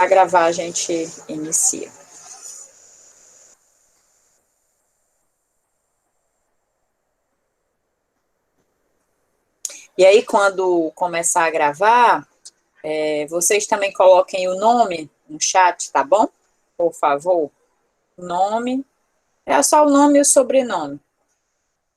A gravar, a gente inicia. E aí, quando começar a gravar, vocês também coloquem o nome no chat, tá bom? Por favor. Nome. É só o nome e o sobrenome.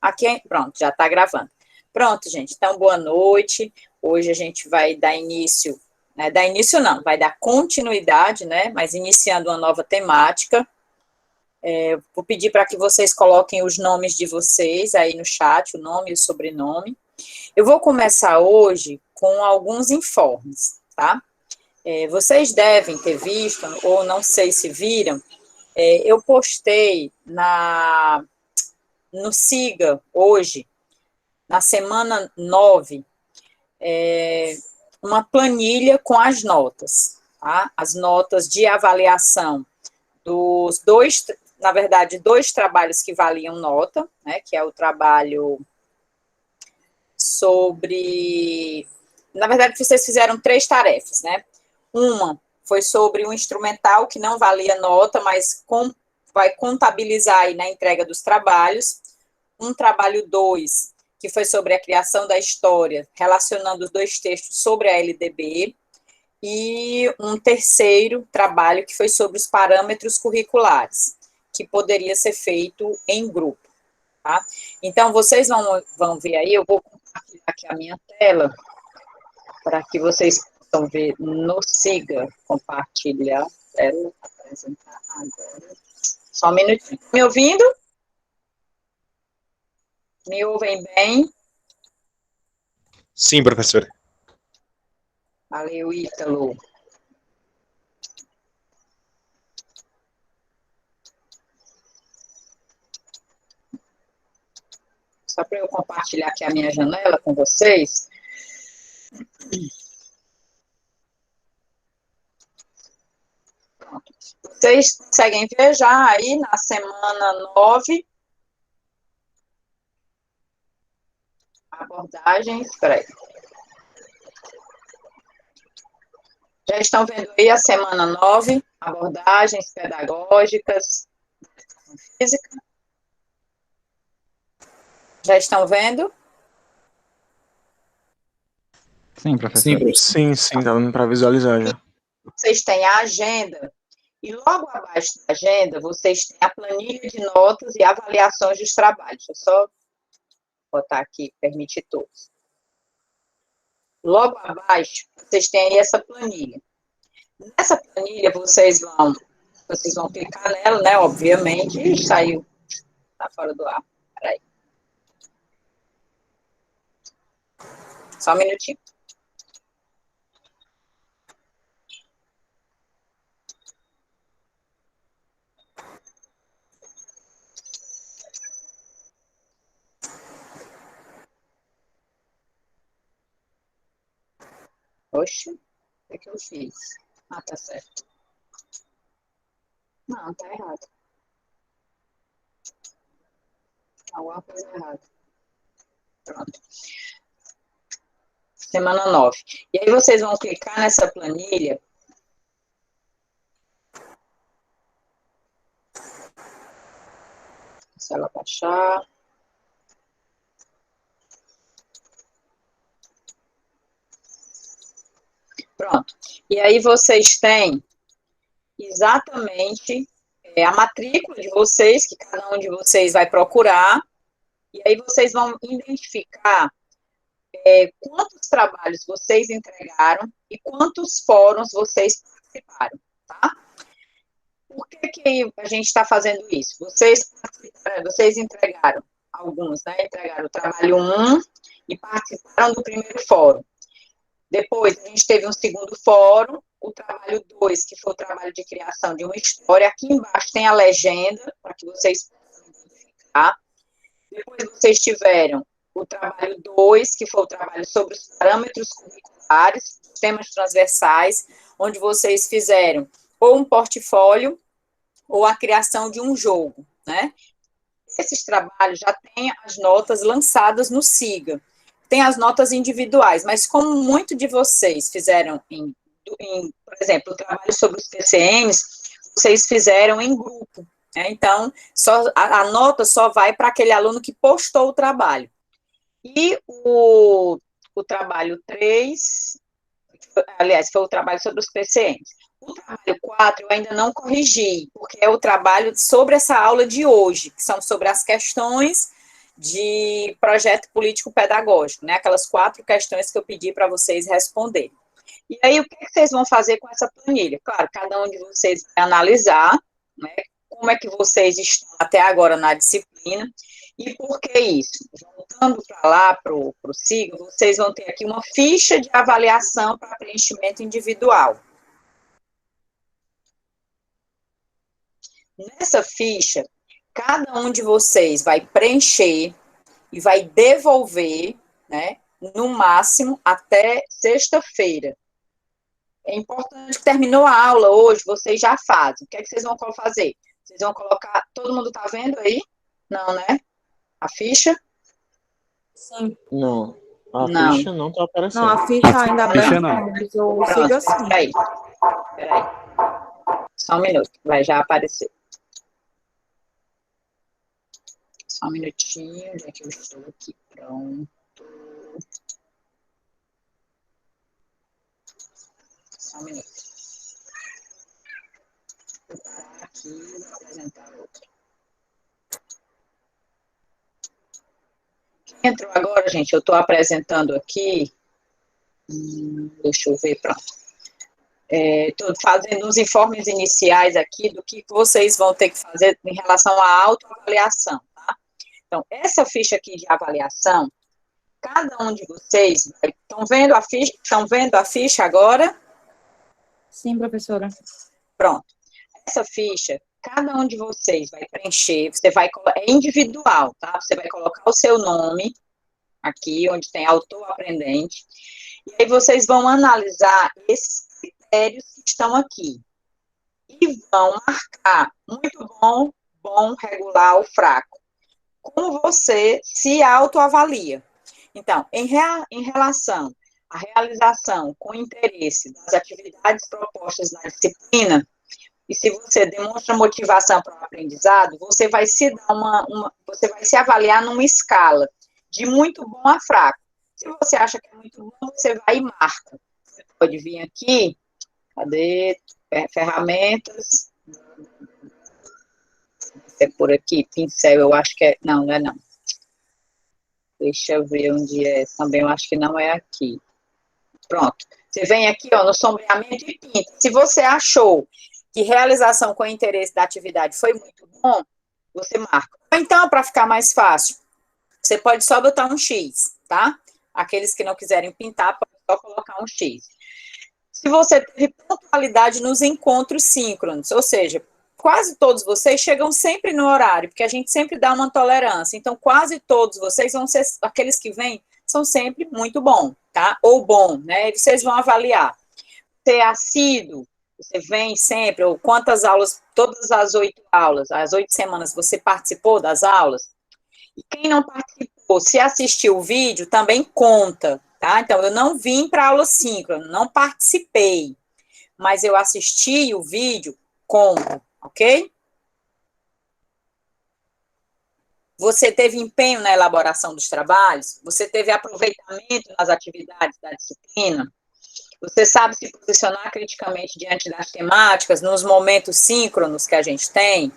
Aqui, pronto, já está gravando. Pronto, gente. Então, boa noite. Hoje a gente vai dar início, né? Dar início não, vai dar continuidade, né? Mas iniciando uma nova temática. Vou pedir para que vocês coloquem os nomes de vocês aí no chat, o nome e o sobrenome. Eu vou começar hoje com alguns informes, tá? Vocês devem ter visto, ou não sei se viram, eu postei no SIGA hoje, na semana 9, uma planilha com as notas, tá? As notas de avaliação dos dois, na verdade, dois trabalhos que valiam nota, né? Que é o trabalho sobre... Na verdade, vocês fizeram 3 tarefas, né? Uma foi sobre um instrumental que não valia nota, mas vai contabilizar aí na entrega dos trabalhos. Um trabalho 2, que foi sobre a criação da história, relacionando os 2 textos sobre a LDB. E um terceiro trabalho, que foi sobre os parâmetros curriculares, que poderia ser feito em grupo, tá? Então, vocês vão ver aí, eu vou compartilhar aqui a minha tela, para que vocês possam ver no SIGA, compartilhar a tela, apresentar agora. Só um minutinho. Me ouvindo? Me ouvem bem? Sim, professora. Valeu, Ítalo. Só para eu compartilhar aqui a minha janela com vocês. Pronto. Vocês conseguem ver já aí na semana 9, abordagens, espera aí. Já estão vendo aí a semana 9, abordagens pedagógicas, física? Já estão vendo? Sim, professor. Sim, tá dando para visualizar já. Vocês têm a agenda, e logo abaixo da agenda, vocês têm a planilha de notas e avaliações dos trabalhos. Deixa eu só botar aqui, permitir todos. Logo abaixo, vocês têm aí essa planilha. Nessa planilha, vocês vão clicar nela, né, obviamente. Ih, saiu, tá fora do ar, peraí. Só um minutinho. Oxe, o que é que eu fiz? Ah, tá certo. Não, tá errado. Alguma coisa errada. Pronto. Semana 9. E aí vocês vão clicar nessa planilha. Se ela baixar. Pronto. E aí vocês têm exatamente a matrícula de vocês, que cada um de vocês vai procurar, e aí vocês vão identificar quantos trabalhos vocês entregaram e quantos fóruns vocês participaram, tá? Por que a gente está fazendo isso? Vocês entregaram alguns, né? Entregaram o trabalho 1 e participaram do primeiro fórum. Depois, a gente teve um segundo fórum, o trabalho 2, que foi o trabalho de criação de uma história. Aqui embaixo tem a legenda, para que vocês possam identificar. Depois, vocês tiveram o trabalho 2, que foi o trabalho sobre os parâmetros curriculares, temas transversais, onde vocês fizeram ou um portfólio ou a criação de um jogo, né? Esses trabalhos já têm as notas lançadas no SIGA. Tem as notas individuais, mas como muito de vocês fizeram em por exemplo, o trabalho sobre os PCMs, vocês fizeram em grupo, né? Então, a nota só vai para aquele aluno que postou o trabalho. E o trabalho 3, aliás, foi o trabalho sobre os PCMs. O trabalho 4 eu ainda não corrigi, porque é o trabalho sobre essa aula de hoje, que são sobre as questões de projeto político-pedagógico, né? Aquelas 4 questões que eu pedi para vocês responderem. E aí, o que vocês vão fazer com essa planilha? Claro, cada um de vocês vai analisar, né, como é que vocês estão até agora na disciplina, e por que isso? Voltando para lá, para o SIGA, vocês vão ter aqui uma ficha de avaliação para preenchimento individual. Nessa ficha, cada um de vocês vai preencher e vai devolver, né, no máximo até sexta-feira. É importante que terminou a aula hoje, vocês já fazem. O que é que vocês vão fazer? Vocês vão colocar, todo mundo está vendo aí? Não, né? A ficha? Sim. Não. A Não. ficha não tá aparecendo. Não, a ficha ainda Ficha não. não. Eu sigo assim. Peraí. Só um minuto, vai já aparecer. Só um minutinho, onde é que eu estou aqui? Pronto. Só um minuto. Vou parar aqui e vou apresentar outra. Quem entrou agora, gente, eu estou apresentando aqui. Deixa eu ver, pronto. Estou fazendo os informes iniciais aqui do que vocês vão ter que fazer em relação à autoavaliação, tá? Então, essa ficha aqui de avaliação, cada um de vocês, estão vendo a ficha? Estão vendo a ficha agora? Sim, professora. Pronto. Essa ficha, cada um de vocês vai preencher, é individual, tá? Você vai colocar o seu nome aqui, onde tem autor aprendente, e aí vocês vão analisar esses critérios que estão aqui. E vão marcar muito bom, bom, regular ou fraco. Como você se autoavalia. Então, em relação à realização com interesse das atividades propostas na disciplina, e se você demonstra motivação para o aprendizado, você vai se dar você vai se avaliar numa escala de muito bom a fraco. Se você acha que é muito bom, você vai e marca. Você pode vir aqui, cadê? Ferramentas. É por aqui, pincel, eu acho que é. Não, não é não. Deixa eu ver onde é. Também eu acho que não é aqui. Pronto. Você vem aqui, ó, no sombreamento e pinta. Se você achou que realização com interesse da atividade foi muito bom, você marca. Ou então, para ficar mais fácil, você pode só botar um X, tá? Aqueles que não quiserem pintar, pode só colocar um X. Se você teve pontualidade nos encontros síncronos, ou seja, quase todos vocês chegam sempre no horário, porque a gente sempre dá uma tolerância. Então, quase todos vocês vão ser, aqueles que vêm, são sempre muito bom, tá? Ou bom, né? E vocês vão avaliar. Você é assíduo, você vem sempre, ou quantas aulas, todas as 8 aulas, as 8 semanas, você participou das aulas? E quem não participou, se assistiu o vídeo, também conta, tá? Então, eu não vim para aula síncrona, não participei, mas eu assisti o vídeo, conta, ok? Você teve empenho na elaboração dos trabalhos? Você teve aproveitamento nas atividades da disciplina? Você sabe se posicionar criticamente diante das temáticas, nos momentos síncronos que a gente tem?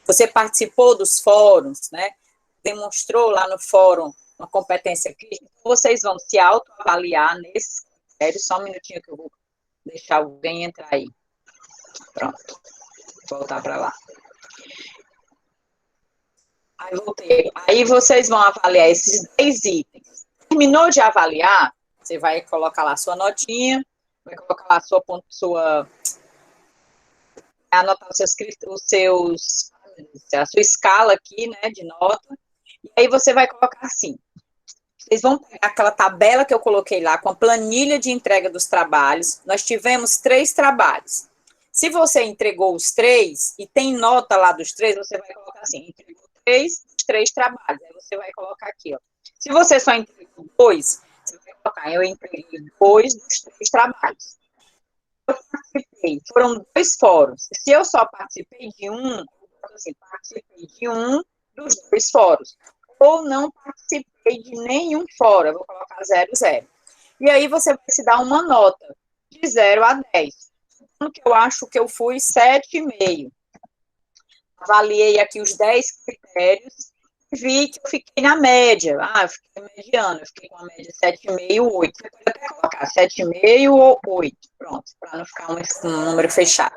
Você participou dos fóruns, né? Demonstrou lá no fórum uma competência crítica? Vocês vão se autoavaliar nesses critérios. Só um minutinho que eu vou deixar alguém entrar aí. Pronto. Vou voltar para lá. Aí voltei. Aí vocês vão avaliar esses 10 itens. Terminou de avaliar, você vai colocar lá a sua notinha, vai colocar lá anotar a sua escala aqui, né, de nota, e aí você vai colocar assim. Vocês vão pegar aquela tabela que eu coloquei lá, com a planilha de entrega dos trabalhos. Nós tivemos 3 trabalhos. Se você entregou os 3, e tem nota lá dos 3, você vai colocar assim, entregou 3 trabalhos. Aí você vai colocar aqui, ó. Se você só entregou 2, você vai colocar, eu entreguei 2 dos 3 trabalhos. Foram 2 fóruns. Se eu só participei de um, assim, participei de um dos 2 fóruns, ou não participei de nenhum fórum, eu vou colocar 0, 0. E aí você vai se dar uma nota de 0 a 10. Então, que eu acho que eu fui 7,5. Avaliei aqui os 10 critérios e vi que eu fiquei na média. Eu fiquei mediana, eu fiquei com a média 7,5, 8. Você pode até colocar 7,5 ou 8, pronto, para não ficar um número fechado.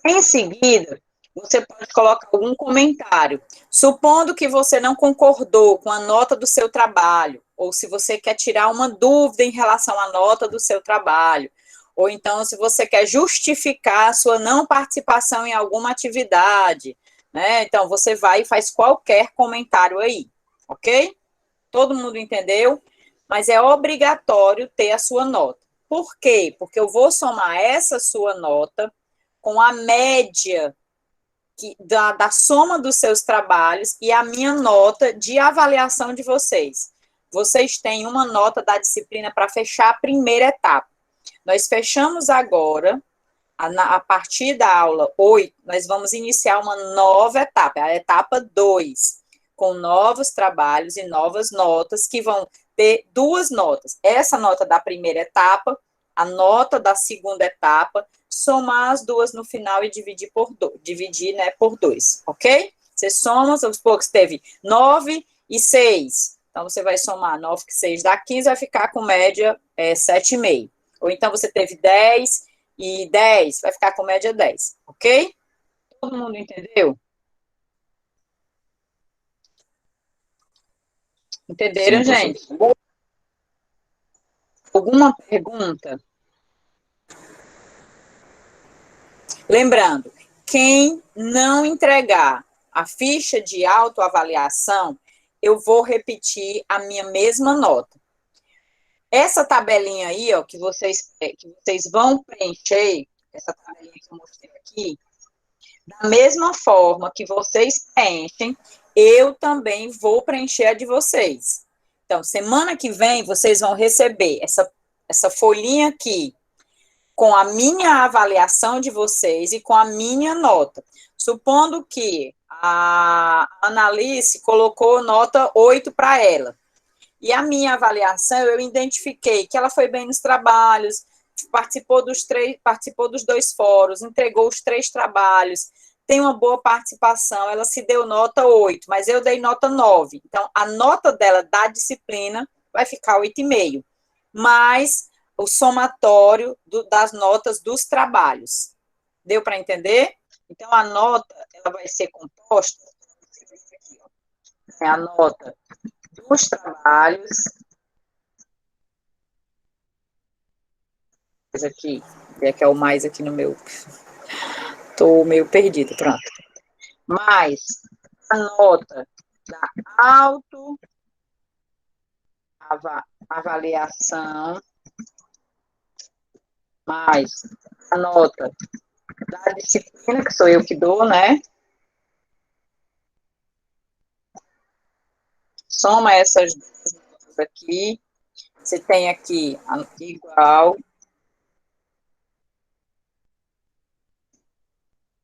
Em seguida, você pode colocar algum comentário. Supondo que você não concordou com a nota do seu trabalho, ou se você quer tirar uma dúvida em relação à nota do seu trabalho, ou então se você quer justificar a sua não participação em alguma atividade, né? Então, você vai e faz qualquer comentário aí, ok? Todo mundo entendeu? Mas é obrigatório ter a sua nota. Por quê? Porque eu vou somar essa sua nota com a média da soma dos seus trabalhos e a minha nota de avaliação de vocês. Vocês têm uma nota da disciplina para fechar a primeira etapa. Nós fechamos agora, a partir da aula 8, nós vamos iniciar uma nova etapa, a etapa 2, com novos trabalhos e novas notas, que vão ter 2 notas. Essa nota da primeira etapa, a nota da segunda etapa, somar as 2 no final e dividir por 2, ok? Você soma, vamos supor que teve 9 e 6. Então, você vai somar 9 e 6 dá 15, vai ficar com média 7,5. Ou então, você teve 10 e 10, vai ficar com média 10, ok? Todo mundo entendeu? Entenderam, Sim, gente? Alguma pergunta? Lembrando, quem não entregar a ficha de autoavaliação, eu vou repetir a minha mesma nota. Essa tabelinha aí, ó, que vocês vão preencher, essa tabelinha que eu mostrei aqui, da mesma forma que vocês preenchem, eu também vou preencher a de vocês. Então, semana que vem, vocês vão receber essa folhinha aqui, com a minha avaliação de vocês e com a minha nota. Supondo que a Analice colocou nota 8 para ela. E a minha avaliação, eu identifiquei que ela foi bem nos trabalhos, participou dos 2 fóruns, entregou os 3 trabalhos, tem uma boa participação, ela se deu nota 8, mas eu dei nota 9. Então, a nota dela da disciplina vai ficar 8,5. Mas o somatório das notas dos trabalhos. Deu para entender? Então, a nota, ela vai ser composta, é a nota dos trabalhos, aqui, que é o mais aqui no meu, estou meio perdida, pronto. Mais a nota da autoavaliação, mais a nota da disciplina, que sou eu que dou, né? Soma essas duas notas aqui. Você tem aqui igual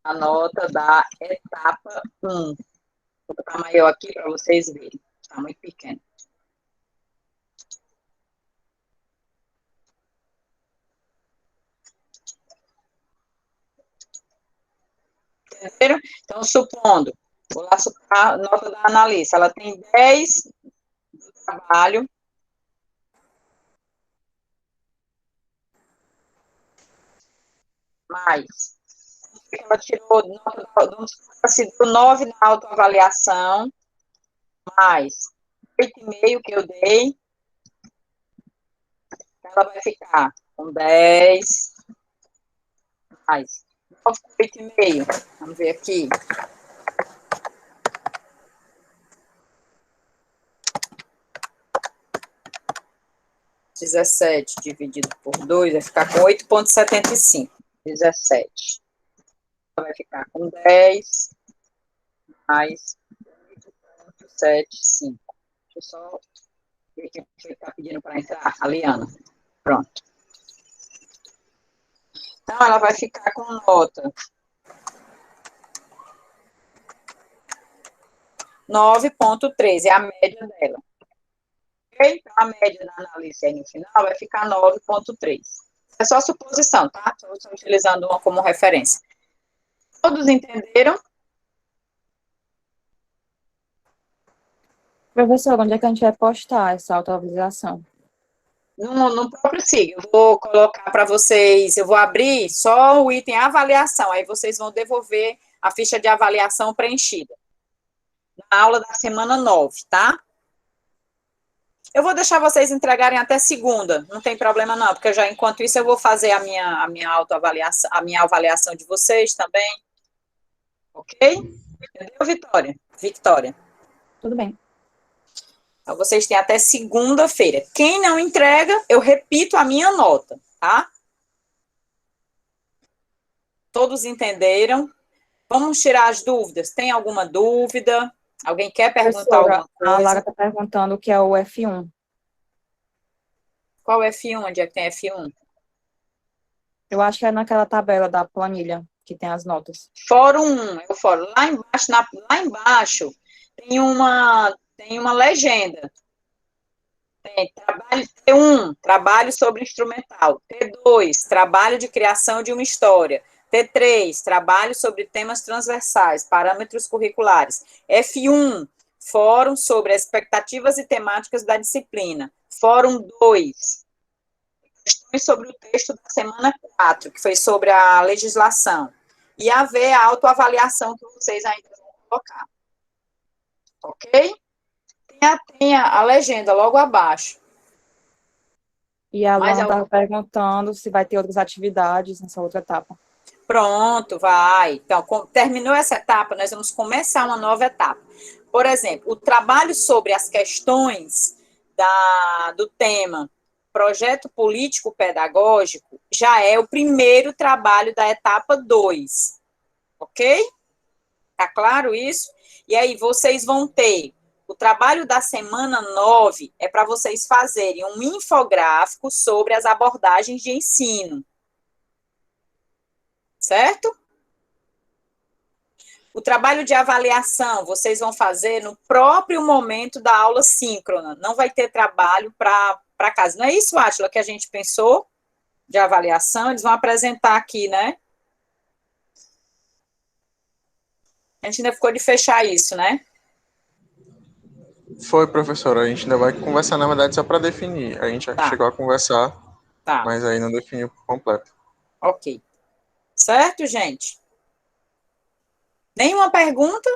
a nota da etapa 1. Vou botar maior aqui para vocês verem. Está muito pequeno. Entenderam? Então, supondo, vou lá supor a nota da analista, ela tem 10 do trabalho, mais, ela tirou nota, se deu 9 na autoavaliação, mais 8,5 que eu dei, ela vai ficar com 10, mais 8,5, vamos ver aqui. 17 dividido por 2 vai ficar com 8,75. 17. Vai ficar com 10 mais 8,75. Deixa eu só ver quem está pedindo para entrar. A Liana. Pronto. Então, ela vai ficar com nota 9,13, é a média dela. Ok? Então, a média da análise aí no final vai ficar 9,3. É só suposição, tá? Estou utilizando uma como referência. Todos entenderam? Professor, onde é que a gente vai postar essa autoavaliação? No próprio SIG, eu vou colocar para vocês, eu vou abrir só o item avaliação, aí vocês vão devolver a ficha de avaliação preenchida. Na aula da semana 9, tá? Eu vou deixar vocês entregarem até segunda, não tem problema não, porque enquanto isso eu vou fazer a minha autoavaliação, a minha avaliação de vocês também. Ok? Entendeu, Vitória? Victória. Tudo bem. Então, vocês têm até segunda-feira. Quem não entrega, eu repito a minha nota, tá? Todos entenderam? Vamos tirar as dúvidas. Tem alguma dúvida? Alguém quer perguntar alguma coisa? A Lara está perguntando o que é o F1. Qual F1? Onde é que tem F1? Eu acho que é naquela tabela da planilha que tem as notas. Fórum 1, é o fórum. Lá embaixo tem uma legenda. Tem trabalho T1, trabalho sobre instrumental. T2, trabalho de criação de uma história. T3, trabalho sobre temas transversais, parâmetros curriculares. F1, fórum sobre expectativas e temáticas da disciplina. Fórum 2, questões sobre o texto da semana 4, que foi sobre a legislação. E a autoavaliação que vocês ainda vão colocar. Ok? Tem a legenda logo abaixo. E a Luana estava perguntando se vai ter outras atividades nessa outra etapa. Pronto, vai. Então, terminou essa etapa, nós vamos começar uma nova etapa. Por exemplo, o trabalho sobre as questões do tema projeto político pedagógico já é o primeiro trabalho da etapa 2. Ok? Tá claro isso? E aí, vocês vão ter o trabalho da semana 9 é para vocês fazerem um infográfico sobre as abordagens de ensino. Certo? O trabalho de avaliação vocês vão fazer no próprio momento da aula síncrona. Não vai ter trabalho para casa. Não é isso, Átila, que a gente pensou de avaliação? Eles vão apresentar aqui, né? A gente ainda ficou de fechar isso, né? Foi, professora. A gente ainda vai conversar, na verdade, só para definir. A gente já chegou a conversar, mas aí não definiu por completo. Ok. Certo, gente? Nenhuma pergunta?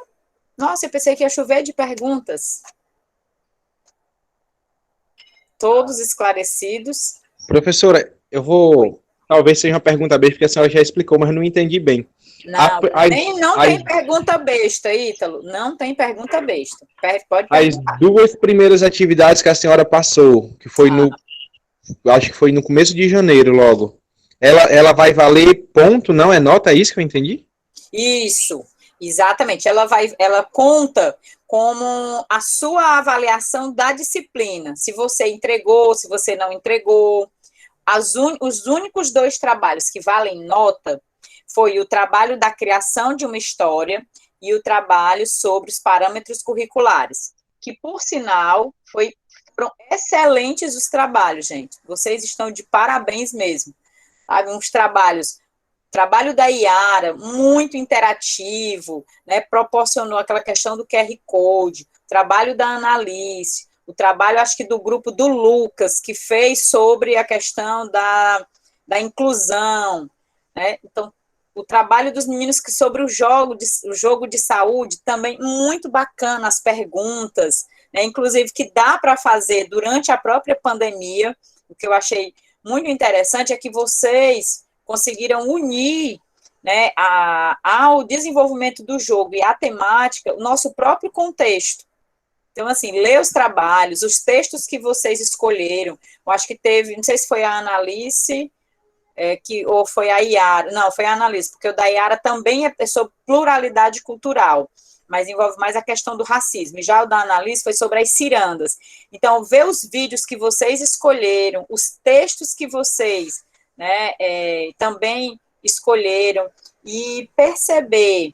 Nossa, eu pensei que ia chover de perguntas. Todos esclarecidos? Professora, eu vou... Talvez seja uma pergunta besta, porque a senhora já explicou, mas não entendi bem. Não, não tem pergunta besta, Ítalo. Não tem pergunta besta. Pode perguntar. As duas primeiras atividades que a senhora passou, que foi acho que foi no começo de janeiro logo. Ela vai valer ponto, não é nota? É isso que eu entendi? Isso, exatamente. Ela conta como a sua avaliação da disciplina. Se você entregou, se você não entregou. Os únicos 2 trabalhos que valem nota foi o trabalho da criação de uma história e o trabalho sobre os parâmetros curriculares, que, por sinal, foram excelentes os trabalhos, gente. Vocês estão de parabéns mesmo. Sabe, uns trabalho da Iara, muito interativo, né, proporcionou aquela questão do QR Code, trabalho da Annalise, o trabalho, acho que do grupo do Lucas, que fez sobre a questão da inclusão, né, então, o trabalho dos meninos que sobre o jogo de saúde, também muito bacana, as perguntas, né, inclusive que dá para fazer durante a própria pandemia. O que eu achei muito interessante é que vocês conseguiram unir, né, ao desenvolvimento do jogo e à temática, o nosso próprio contexto. Então, assim, ler os trabalhos, os textos que vocês escolheram, eu acho que teve, não sei se foi a Annalise, ou foi a Iara, não, foi a Annalise, porque o da Iara também é sobre pluralidade cultural, mas envolve mais a questão do racismo, e já o da Annalise foi sobre as cirandas. Então, ver os vídeos que vocês escolheram, os textos que vocês né, também escolheram, e perceber,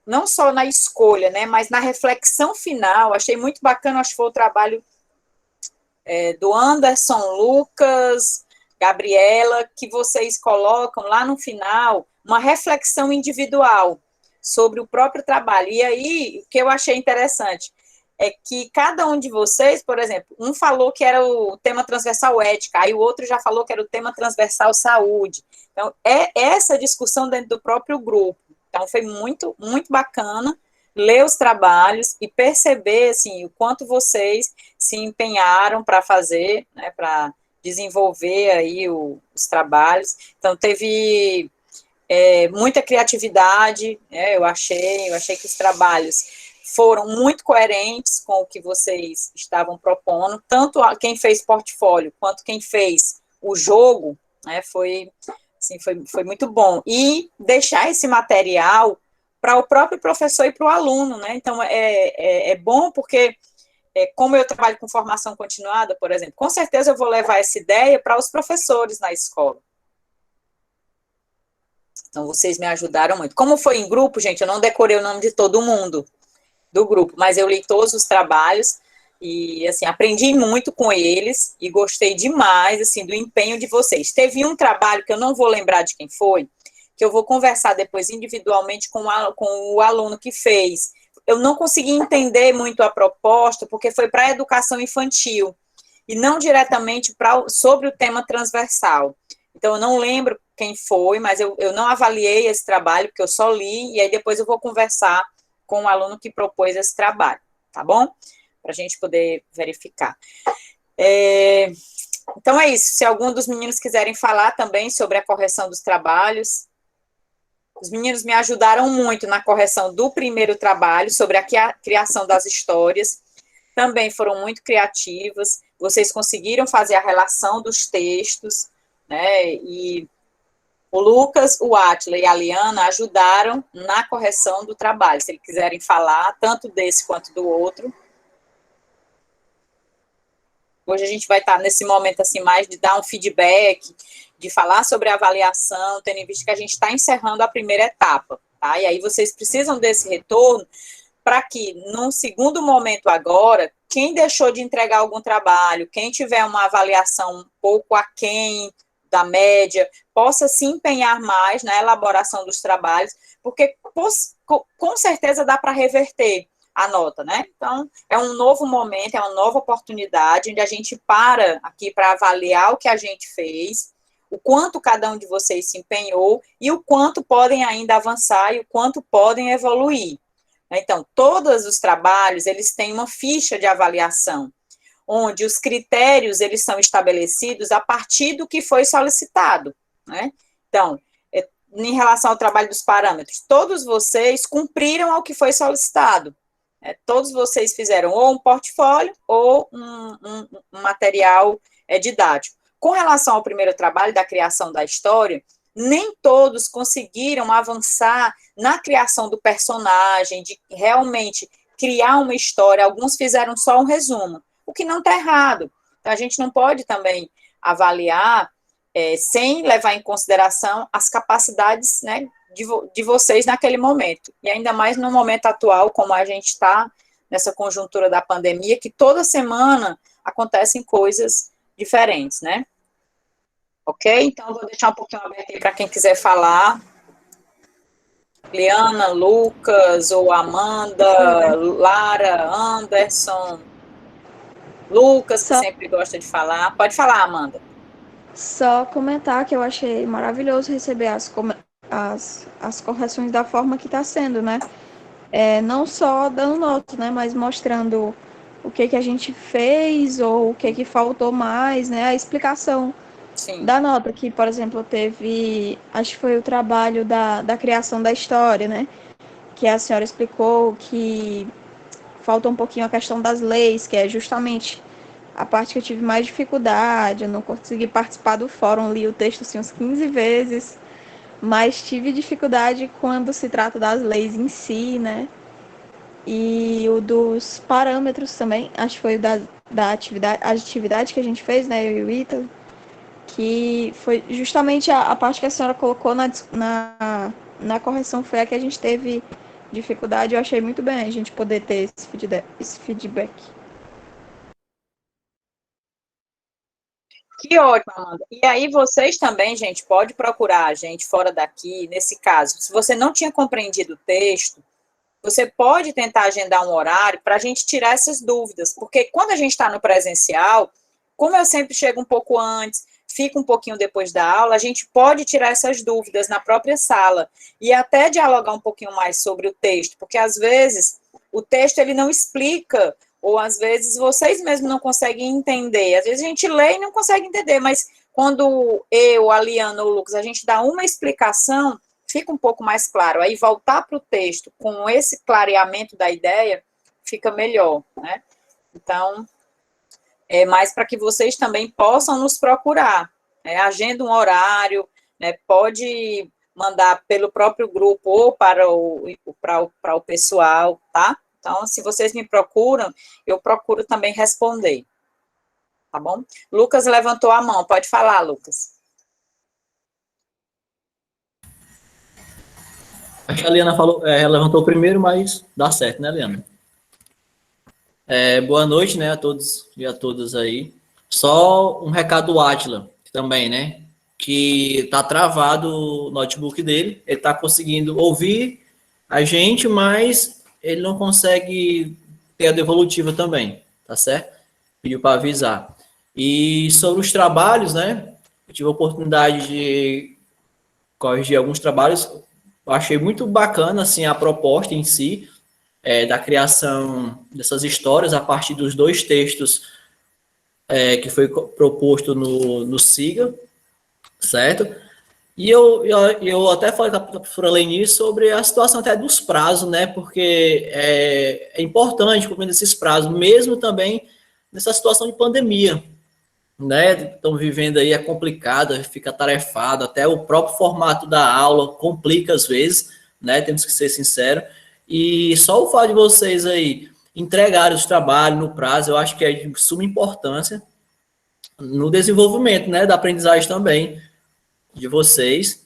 não só na escolha, né, mas na reflexão final, achei muito bacana, acho que foi o trabalho do Anderson, Lucas, Gabriela, que vocês colocam lá no final uma reflexão individual sobre o próprio trabalho. E aí, o que eu achei interessante é que cada um de vocês, por exemplo, um falou que era o tema transversal ética, aí o outro já falou que era o tema transversal saúde. Então, essa discussão dentro do próprio grupo. Então, foi muito, muito bacana ler os trabalhos e perceber, assim, o quanto vocês se empenharam para fazer, né, para desenvolver aí os trabalhos. Então, teve muita criatividade, né, eu achei que os trabalhos foram muito coerentes com o que vocês estavam propondo, tanto quem fez portfólio, quanto quem fez o jogo, né, foi muito bom. E deixar esse material para o próprio professor e para o aluno, né, então é bom porque, como eu trabalho com formação continuada, por exemplo, com certeza eu vou levar essa ideia para os professores na escola. Então, vocês me ajudaram muito. Como foi em grupo, gente, eu não decorei o nome de todo mundo do grupo, mas eu li todos os trabalhos e, assim, aprendi muito com eles e gostei demais, assim, do empenho de vocês. Teve um trabalho que eu não vou lembrar de quem foi, que eu vou conversar depois individualmente com o aluno que fez. Eu não consegui entender muito a proposta, porque foi para a educação infantil e não diretamente sobre o tema transversal. Então, eu não lembro quem foi, mas eu não avaliei esse trabalho, porque eu só li, e aí depois eu vou conversar com o aluno que propôs esse trabalho, tá bom? Para a gente poder verificar. Então, é isso. Se algum dos meninos quiserem falar também sobre a correção dos trabalhos. Os meninos me ajudaram muito na correção do primeiro trabalho, sobre a criação das histórias. Também foram muito criativas. Vocês conseguiram fazer a relação dos textos, né? E o Lucas, o Átila e a Liana ajudaram na correção do trabalho. Se eles quiserem falar, tanto desse quanto do outro. Hoje a gente vai estar nesse momento, assim, mais de dar um feedback, de falar sobre a avaliação, tendo em vista que a gente está encerrando a primeira etapa, tá? E aí vocês precisam desse retorno para que, num segundo momento agora, quem deixou de entregar algum trabalho, quem tiver uma avaliação um pouco aquém da média, possa se empenhar mais na elaboração dos trabalhos, porque com certeza dá para reverter a nota, né? Então, é um novo momento, é uma nova oportunidade, onde a gente para aqui para avaliar o que a gente fez, o quanto cada um de vocês se empenhou e o quanto podem ainda avançar e o quanto podem evoluir. Então, todos os trabalhos, eles têm uma ficha de avaliação, onde os critérios, eles são estabelecidos a partir do que foi solicitado, né? Então, em relação ao trabalho dos parâmetros, todos vocês cumpriram ao que foi solicitado. Todos vocês fizeram ou um portfólio ou um material didático. Com relação ao primeiro trabalho da criação da história, nem todos conseguiram avançar na criação do personagem, de realmente criar uma história. Alguns fizeram só um resumo, o que não está errado. Então, a gente não pode também avaliar sem levar em consideração as capacidades, né, de vocês naquele momento. E ainda mais no momento atual, como a gente está nessa conjuntura da pandemia, que toda semana acontecem coisas diferentes, né? Ok? Então, eu vou deixar um pouquinho aberto aí para quem quiser falar. Liana, Lucas, ou Amanda, Lara, Anderson, Lucas, que sempre gosta de falar. Pode falar, Amanda. Só comentar que eu achei maravilhoso receber as correções da forma que está sendo, né? Não só dando nota, né? Mas mostrando o que a gente fez ou o que faltou mais, né? A explicação da nota, que, por exemplo, teve, acho que foi o trabalho da criação da história, né? Que a senhora explicou que falta um pouquinho a questão das leis, que é justamente a parte que eu tive mais dificuldade. Eu não consegui participar do fórum, li o texto assim uns 15 vezes, mas tive dificuldade quando se trata das leis em si, né? E o dos parâmetros também, acho que foi da atividade que a gente fez, né, eu e o Ítalo, que foi justamente a parte que a senhora colocou na correção, foi a que a gente teve dificuldade. Eu achei muito bem a gente poder ter esse feedback. Que ótimo, Amanda. E aí vocês também, gente, pode procurar a gente fora daqui, nesse caso. Se você não tinha compreendido o texto, você pode tentar agendar um horário para a gente tirar essas dúvidas, porque quando a gente está no presencial, como eu sempre chego um pouco antes, fico um pouquinho depois da aula, a gente pode tirar essas dúvidas na própria sala e até dialogar um pouquinho mais sobre o texto, porque às vezes o texto ele não explica, ou às vezes vocês mesmos não conseguem entender, às vezes a gente lê e não consegue entender, mas quando eu, a Liana ou o Lucas, a gente dá uma explicação, fica um pouco mais claro, aí voltar para o texto com esse clareamento da ideia, fica melhor, né? Então, é mais para que vocês também possam nos procurar, né? Agenda um horário, né? Pode mandar pelo próprio grupo ou para o pessoal, tá? Então, se vocês me procuram, eu procuro também responder, tá bom? Lucas levantou a mão, pode falar, Lucas. Acho que a Liana falou, levantou primeiro, mas dá certo, né, Liana? Boa noite, né, a todos e a todas aí. Só um recado do Átila também, né? Que tá travado o notebook dele, ele tá conseguindo ouvir a gente, mas ele não consegue ter a devolutiva também, tá certo? Pediu para avisar. E sobre os trabalhos, né? Eu tive a oportunidade de corrigir alguns trabalhos. Eu achei muito bacana assim, a proposta em si, da criação dessas histórias a partir dos 2 textos que foi proposto no SIGA, certo? E eu até falei com a professora Leni sobre a situação até dos prazos, né? Porque é importante cumprir esses prazos, mesmo também nessa situação de pandemia, né? Estão vivendo aí, é complicado, fica atarefado, até o próprio formato da aula complica às vezes, né? Temos que ser sinceros. E só o fato de vocês aí entregarem os trabalhos no prazo, eu acho que é de suma importância no desenvolvimento, né? Da aprendizagem também de vocês.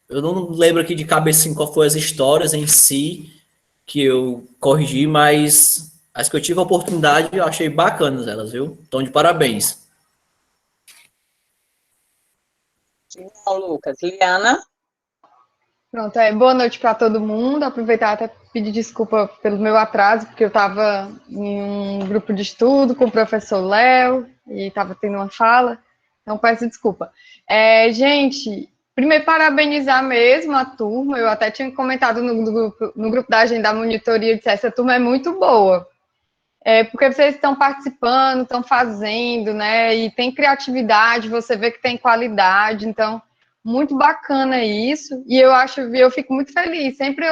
Eu não lembro aqui de cabeça assim, qual foi as histórias em si que eu corrigi, mas as que eu tive a oportunidade, eu achei bacanas elas, viu? Então, de parabéns. Bom, Lucas. Liana? Pronto, boa noite para todo mundo. Aproveitar até pedir desculpa pelo meu atraso, porque eu estava em um grupo de estudo com o professor Léo e estava tendo uma fala, então peço desculpa. Gente, primeiro parabenizar mesmo a turma, eu até tinha comentado no grupo da Agenda da Monitoria, disse, essa turma é muito boa, porque vocês estão participando, estão fazendo, né, e tem criatividade, você vê que tem qualidade, então muito bacana isso, e eu fico muito feliz, sempre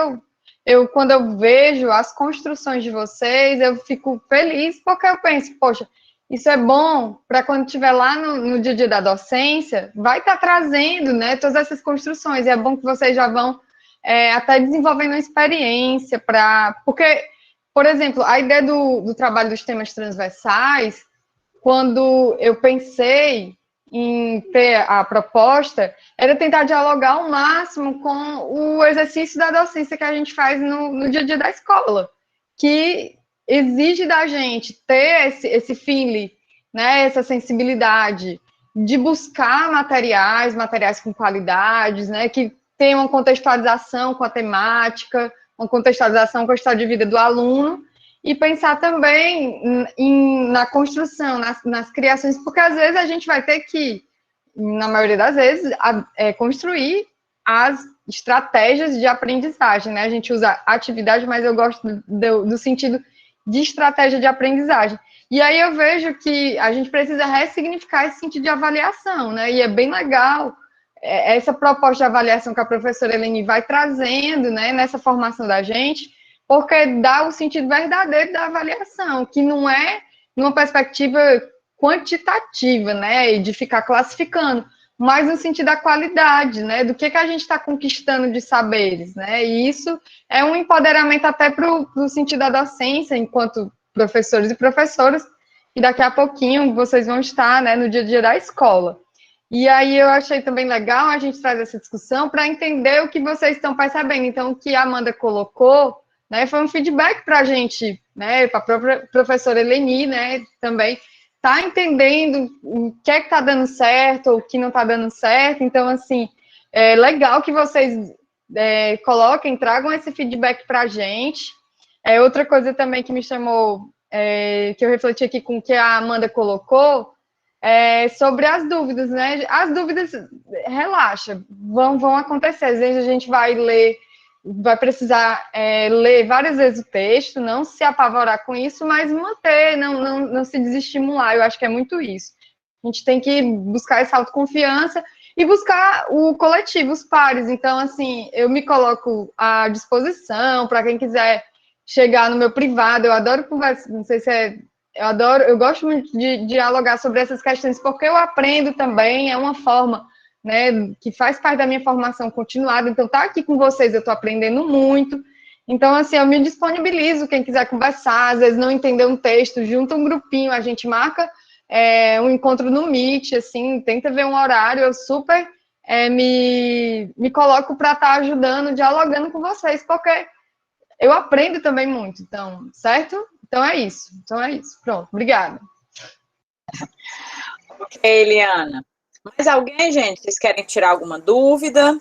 quando eu vejo as construções de vocês, eu fico feliz, porque eu penso, poxa, isso é bom para quando estiver lá no dia a dia da docência, vai estar trazendo, né, todas essas construções, e é bom que vocês já vão até desenvolvendo uma experiência porque, por exemplo, a ideia do trabalho dos temas transversais, quando eu pensei em ter a proposta, era tentar dialogar ao máximo com o exercício da docência que a gente faz no dia a dia da escola, que exige da gente ter esse feeling, né, essa sensibilidade de buscar materiais com qualidades, né, que tenham uma contextualização com a temática, uma contextualização com a história de vida do aluno, e pensar também na construção, nas criações, porque às vezes a gente vai ter que, na maioria das vezes, construir as estratégias de aprendizagem, né? A gente usa atividade, mas eu gosto do sentido de estratégia de aprendizagem. E aí eu vejo que a gente precisa ressignificar esse sentido de avaliação, né? E é bem legal essa proposta de avaliação que a professora Eleni vai trazendo, né, nessa formação da gente, porque dá o sentido verdadeiro da avaliação, que não é numa perspectiva quantitativa, né, e de ficar classificando, mas no sentido da qualidade, né, do que a gente está conquistando de saberes, né, e isso é um empoderamento até para o sentido da docência, enquanto professores e professoras, que daqui a pouquinho vocês vão estar, né, no dia a dia da escola. E aí eu achei também legal a gente trazer essa discussão para entender o que vocês estão percebendo. Então, o que a Amanda colocou, né, foi um feedback para a gente, né, para a própria professora Eleni, né, também, tá entendendo o que é que está dando certo, ou o que não está dando certo. Então, assim, é legal que vocês coloquem, tragam esse feedback para a gente. Outra coisa também que me chamou, que eu refleti aqui com o que a Amanda colocou, sobre as dúvidas, né? As dúvidas, relaxa, vão acontecer. Às vezes a gente vai ler, vai precisar ler várias vezes o texto, não se apavorar com isso, mas manter, não se desestimular. Eu acho que é muito isso. A gente tem que buscar essa autoconfiança e buscar o coletivo, os pares. Então, assim, eu me coloco à disposição para quem quiser chegar no meu privado. Eu adoro conversar, não sei se eu gosto muito de dialogar sobre essas questões, porque eu aprendo também, é uma forma, né, que faz parte da minha formação continuada. Então, estar aqui com vocês, eu estou aprendendo muito. Então, assim, eu me disponibilizo, quem quiser conversar, às vezes não entender um texto, junta um grupinho, a gente marca um encontro no Meet, assim, tenta ver um horário, eu super me coloco para estar ajudando, dialogando com vocês, porque eu aprendo também muito, então, certo? Então é isso. Pronto, obrigada. Ok, Eliana. Mais alguém, gente? Vocês querem tirar alguma dúvida?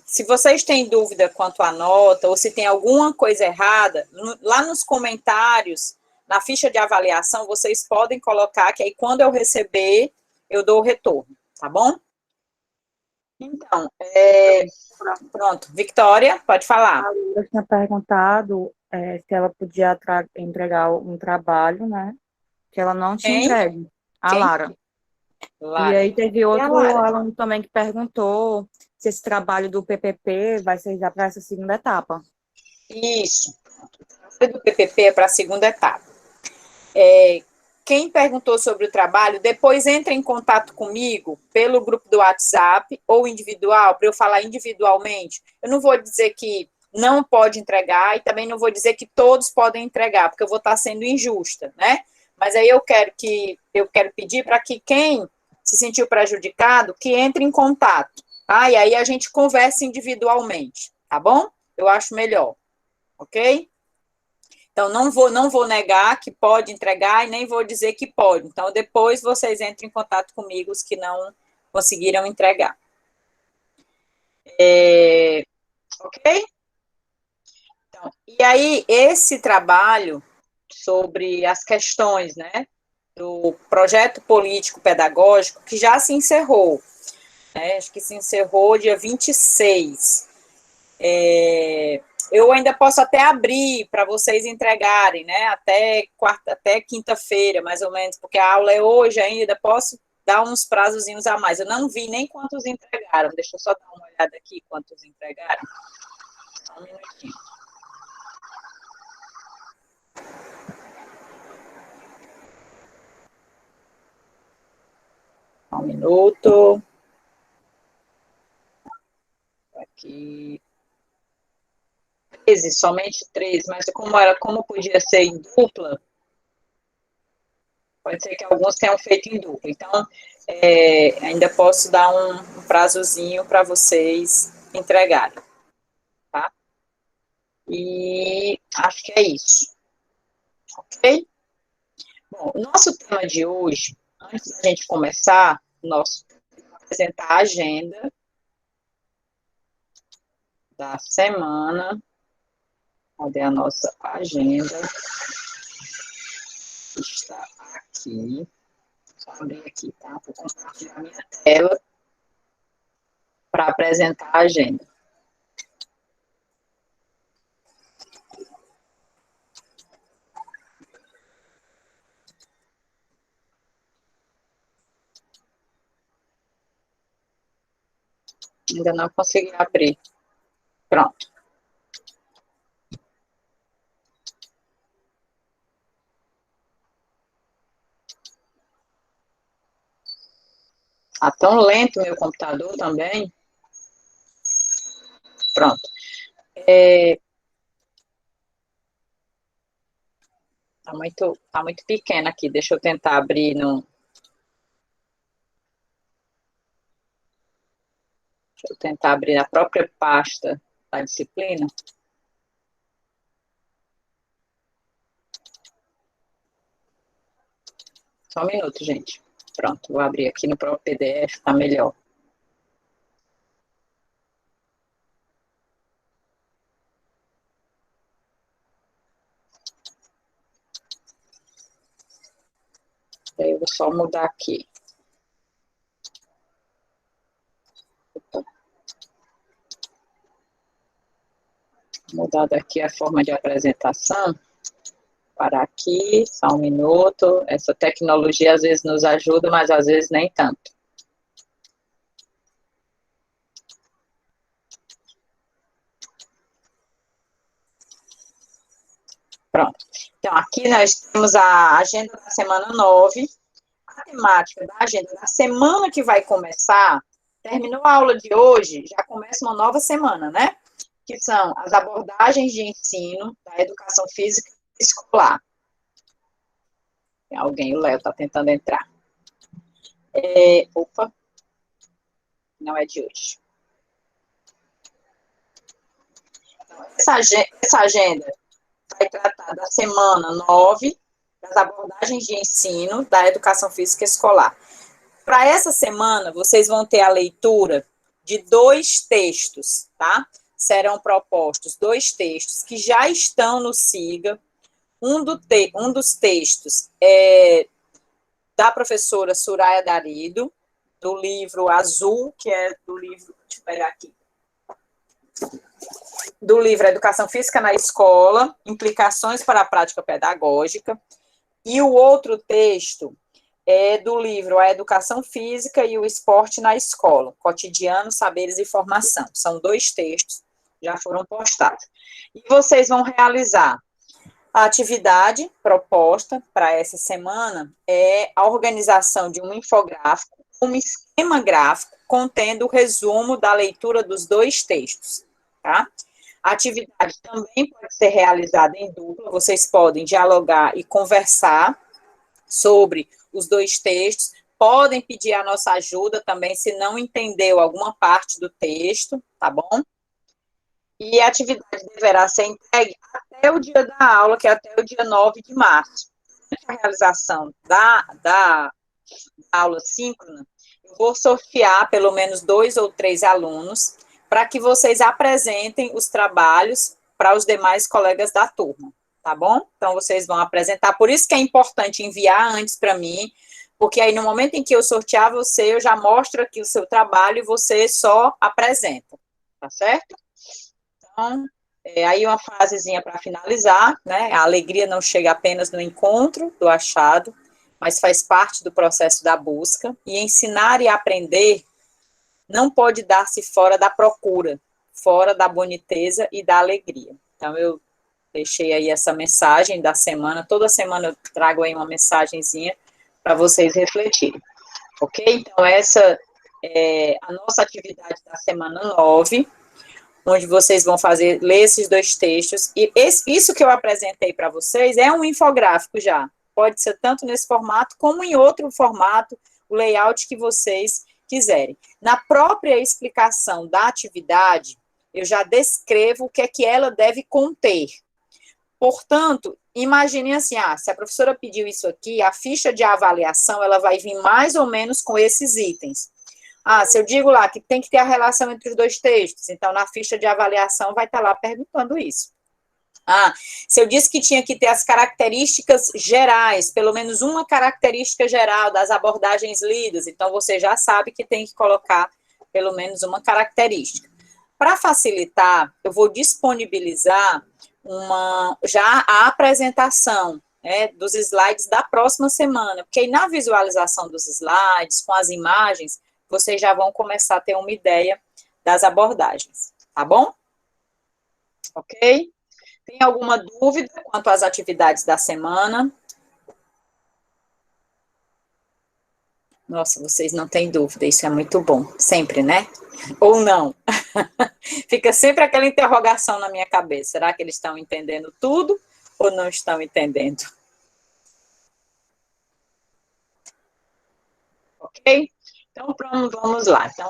Se vocês têm dúvida quanto à nota, ou se tem alguma coisa errada, lá nos comentários, na ficha de avaliação, vocês podem colocar, que aí quando eu receber, eu dou o retorno, tá bom? Então, pronto. Victória, pode falar. A Laura tinha perguntado se ela podia entregar um trabalho, né? Que ela não tinha entregue. A Lara. E aí teve outro aluno também que perguntou se esse trabalho do PPP vai ser já para essa segunda etapa. Isso. O trabalho do PPP é para a segunda etapa. Quem perguntou sobre o trabalho, depois entra em contato comigo pelo grupo do WhatsApp ou individual, para eu falar individualmente. Eu não vou dizer que não pode entregar e também não vou dizer que todos podem entregar, porque eu vou estar sendo injusta, né? Mas aí eu quero pedir para que quem se sentiu prejudicado, que entre em contato, tá? E aí a gente conversa individualmente, tá bom? Eu acho melhor, ok? Então, não vou negar que pode entregar e nem vou dizer que pode. Então, depois vocês entrem em contato comigo, os que não conseguiram entregar. Ok? Então, e aí, esse trabalho sobre as questões, né, do projeto político-pedagógico, que já se encerrou, né, acho que se encerrou dia 26. Eu ainda posso até abrir para vocês entregarem, né, até quinta-feira, mais ou menos, porque a aula é hoje ainda, posso dar uns prazozinhos a mais. Eu não vi nem quantos entregaram, deixa eu só dar uma olhada aqui quantos entregaram. Só um minutinho. Um minuto. Aqui. 13, somente 13, mas como podia ser em dupla, pode ser que alguns tenham feito em dupla. Então, ainda posso dar um prazozinho para vocês entregarem, tá? E acho que é isso. Ok? Bom, o nosso tema de hoje, antes da gente começar, apresentar a agenda da semana. Cadê a nossa agenda? Está aqui. Só abrir aqui, tá? Vou compartilhar a minha tela para apresentar a agenda. Ainda não consegui abrir. Pronto. Tá tão lento meu computador também. Pronto. Tá muito pequena aqui. Deixa eu tentar abrir no... Deixa eu tentar abrir a própria pasta da disciplina. Só um minuto, gente. Pronto, vou abrir aqui no próprio PDF, tá melhor. Aí eu vou só mudar aqui. Mudar daqui a forma de apresentação. Parar aqui, só um minuto. Essa tecnologia às vezes nos ajuda, mas às vezes nem tanto. Pronto. Então, aqui nós temos a agenda da semana 9. A temática da agenda da semana que vai começar, terminou a aula de hoje, já começa uma nova semana, né? Que são as abordagens de ensino da educação física escolar. Tem alguém, o Léo está tentando entrar. Opa, não é de hoje. Então, essa agenda vai tratar da semana 9, das abordagens de ensino da educação física escolar. Para essa semana, vocês vão ter a leitura de 2 textos, tá? Serão propostos 2 textos que já estão no SIGA. Um dos textos é da professora Soraya Darido, do livro Azul, que é do livro, deixa eu pegar aqui, do livro Educação Física na Escola, Implicações para a Prática Pedagógica, e o outro texto é do livro A Educação Física e o Esporte na Escola, Cotidiano, Saberes e Formação. São 2 textos, já foram postados. E vocês vão realizar a atividade proposta para essa semana é a organização de um infográfico, um esquema gráfico contendo o resumo da leitura dos 2 textos, tá? A atividade também pode ser realizada em dupla, vocês podem dialogar e conversar sobre os 2 textos, podem pedir a nossa ajuda também se não entendeu alguma parte do texto, tá bom? E a atividade deverá ser entregue até o dia da aula, que é até o dia 9 de março. A realização da aula síncrona, eu vou sortear pelo menos 2 ou 3 alunos para que vocês apresentem os trabalhos para os demais colegas da turma, tá bom? Então, vocês vão apresentar, por isso que é importante enviar antes para mim, porque aí no momento em que eu sortear você, eu já mostro aqui o seu trabalho e você só apresenta, tá certo? Então, aí uma frasezinha para finalizar, né? A alegria não chega apenas no encontro do achado, mas faz parte do processo da busca, e ensinar e aprender não pode dar-se fora da procura, fora da boniteza e da alegria. Então, eu deixei aí essa mensagem da semana, toda semana eu trago aí uma mensagenzinha para vocês refletirem, ok? Então, essa é a nossa atividade da semana 9, onde vocês vão ler esses 2 textos, e isso que eu apresentei para vocês é um infográfico já, pode ser tanto nesse formato, como em outro formato, o layout que vocês quiserem. Na própria explicação da atividade, eu já descrevo o que é que ela deve conter. Portanto, imagine assim, se a professora pediu isso aqui, a ficha de avaliação, ela vai vir mais ou menos com esses itens. Se eu digo lá que tem que ter a relação entre os 2 textos, então na ficha de avaliação vai estar lá perguntando isso. Se eu disse que tinha que ter as características gerais, pelo menos uma característica geral das abordagens lidas, então você já sabe que tem que colocar pelo menos uma característica. Para facilitar, eu vou disponibilizar já a apresentação, dos slides da próxima semana, porque aí na visualização dos slides, com as imagens, vocês já vão começar a ter uma ideia das abordagens, tá bom? Ok? Tem alguma dúvida quanto às atividades da semana? Nossa, vocês não têm dúvida, isso é muito bom. Sempre, né? Ou não? Fica sempre aquela interrogação na minha cabeça. Será que eles estão entendendo tudo ou não estão entendendo? ok? Então, vamos lá. Então,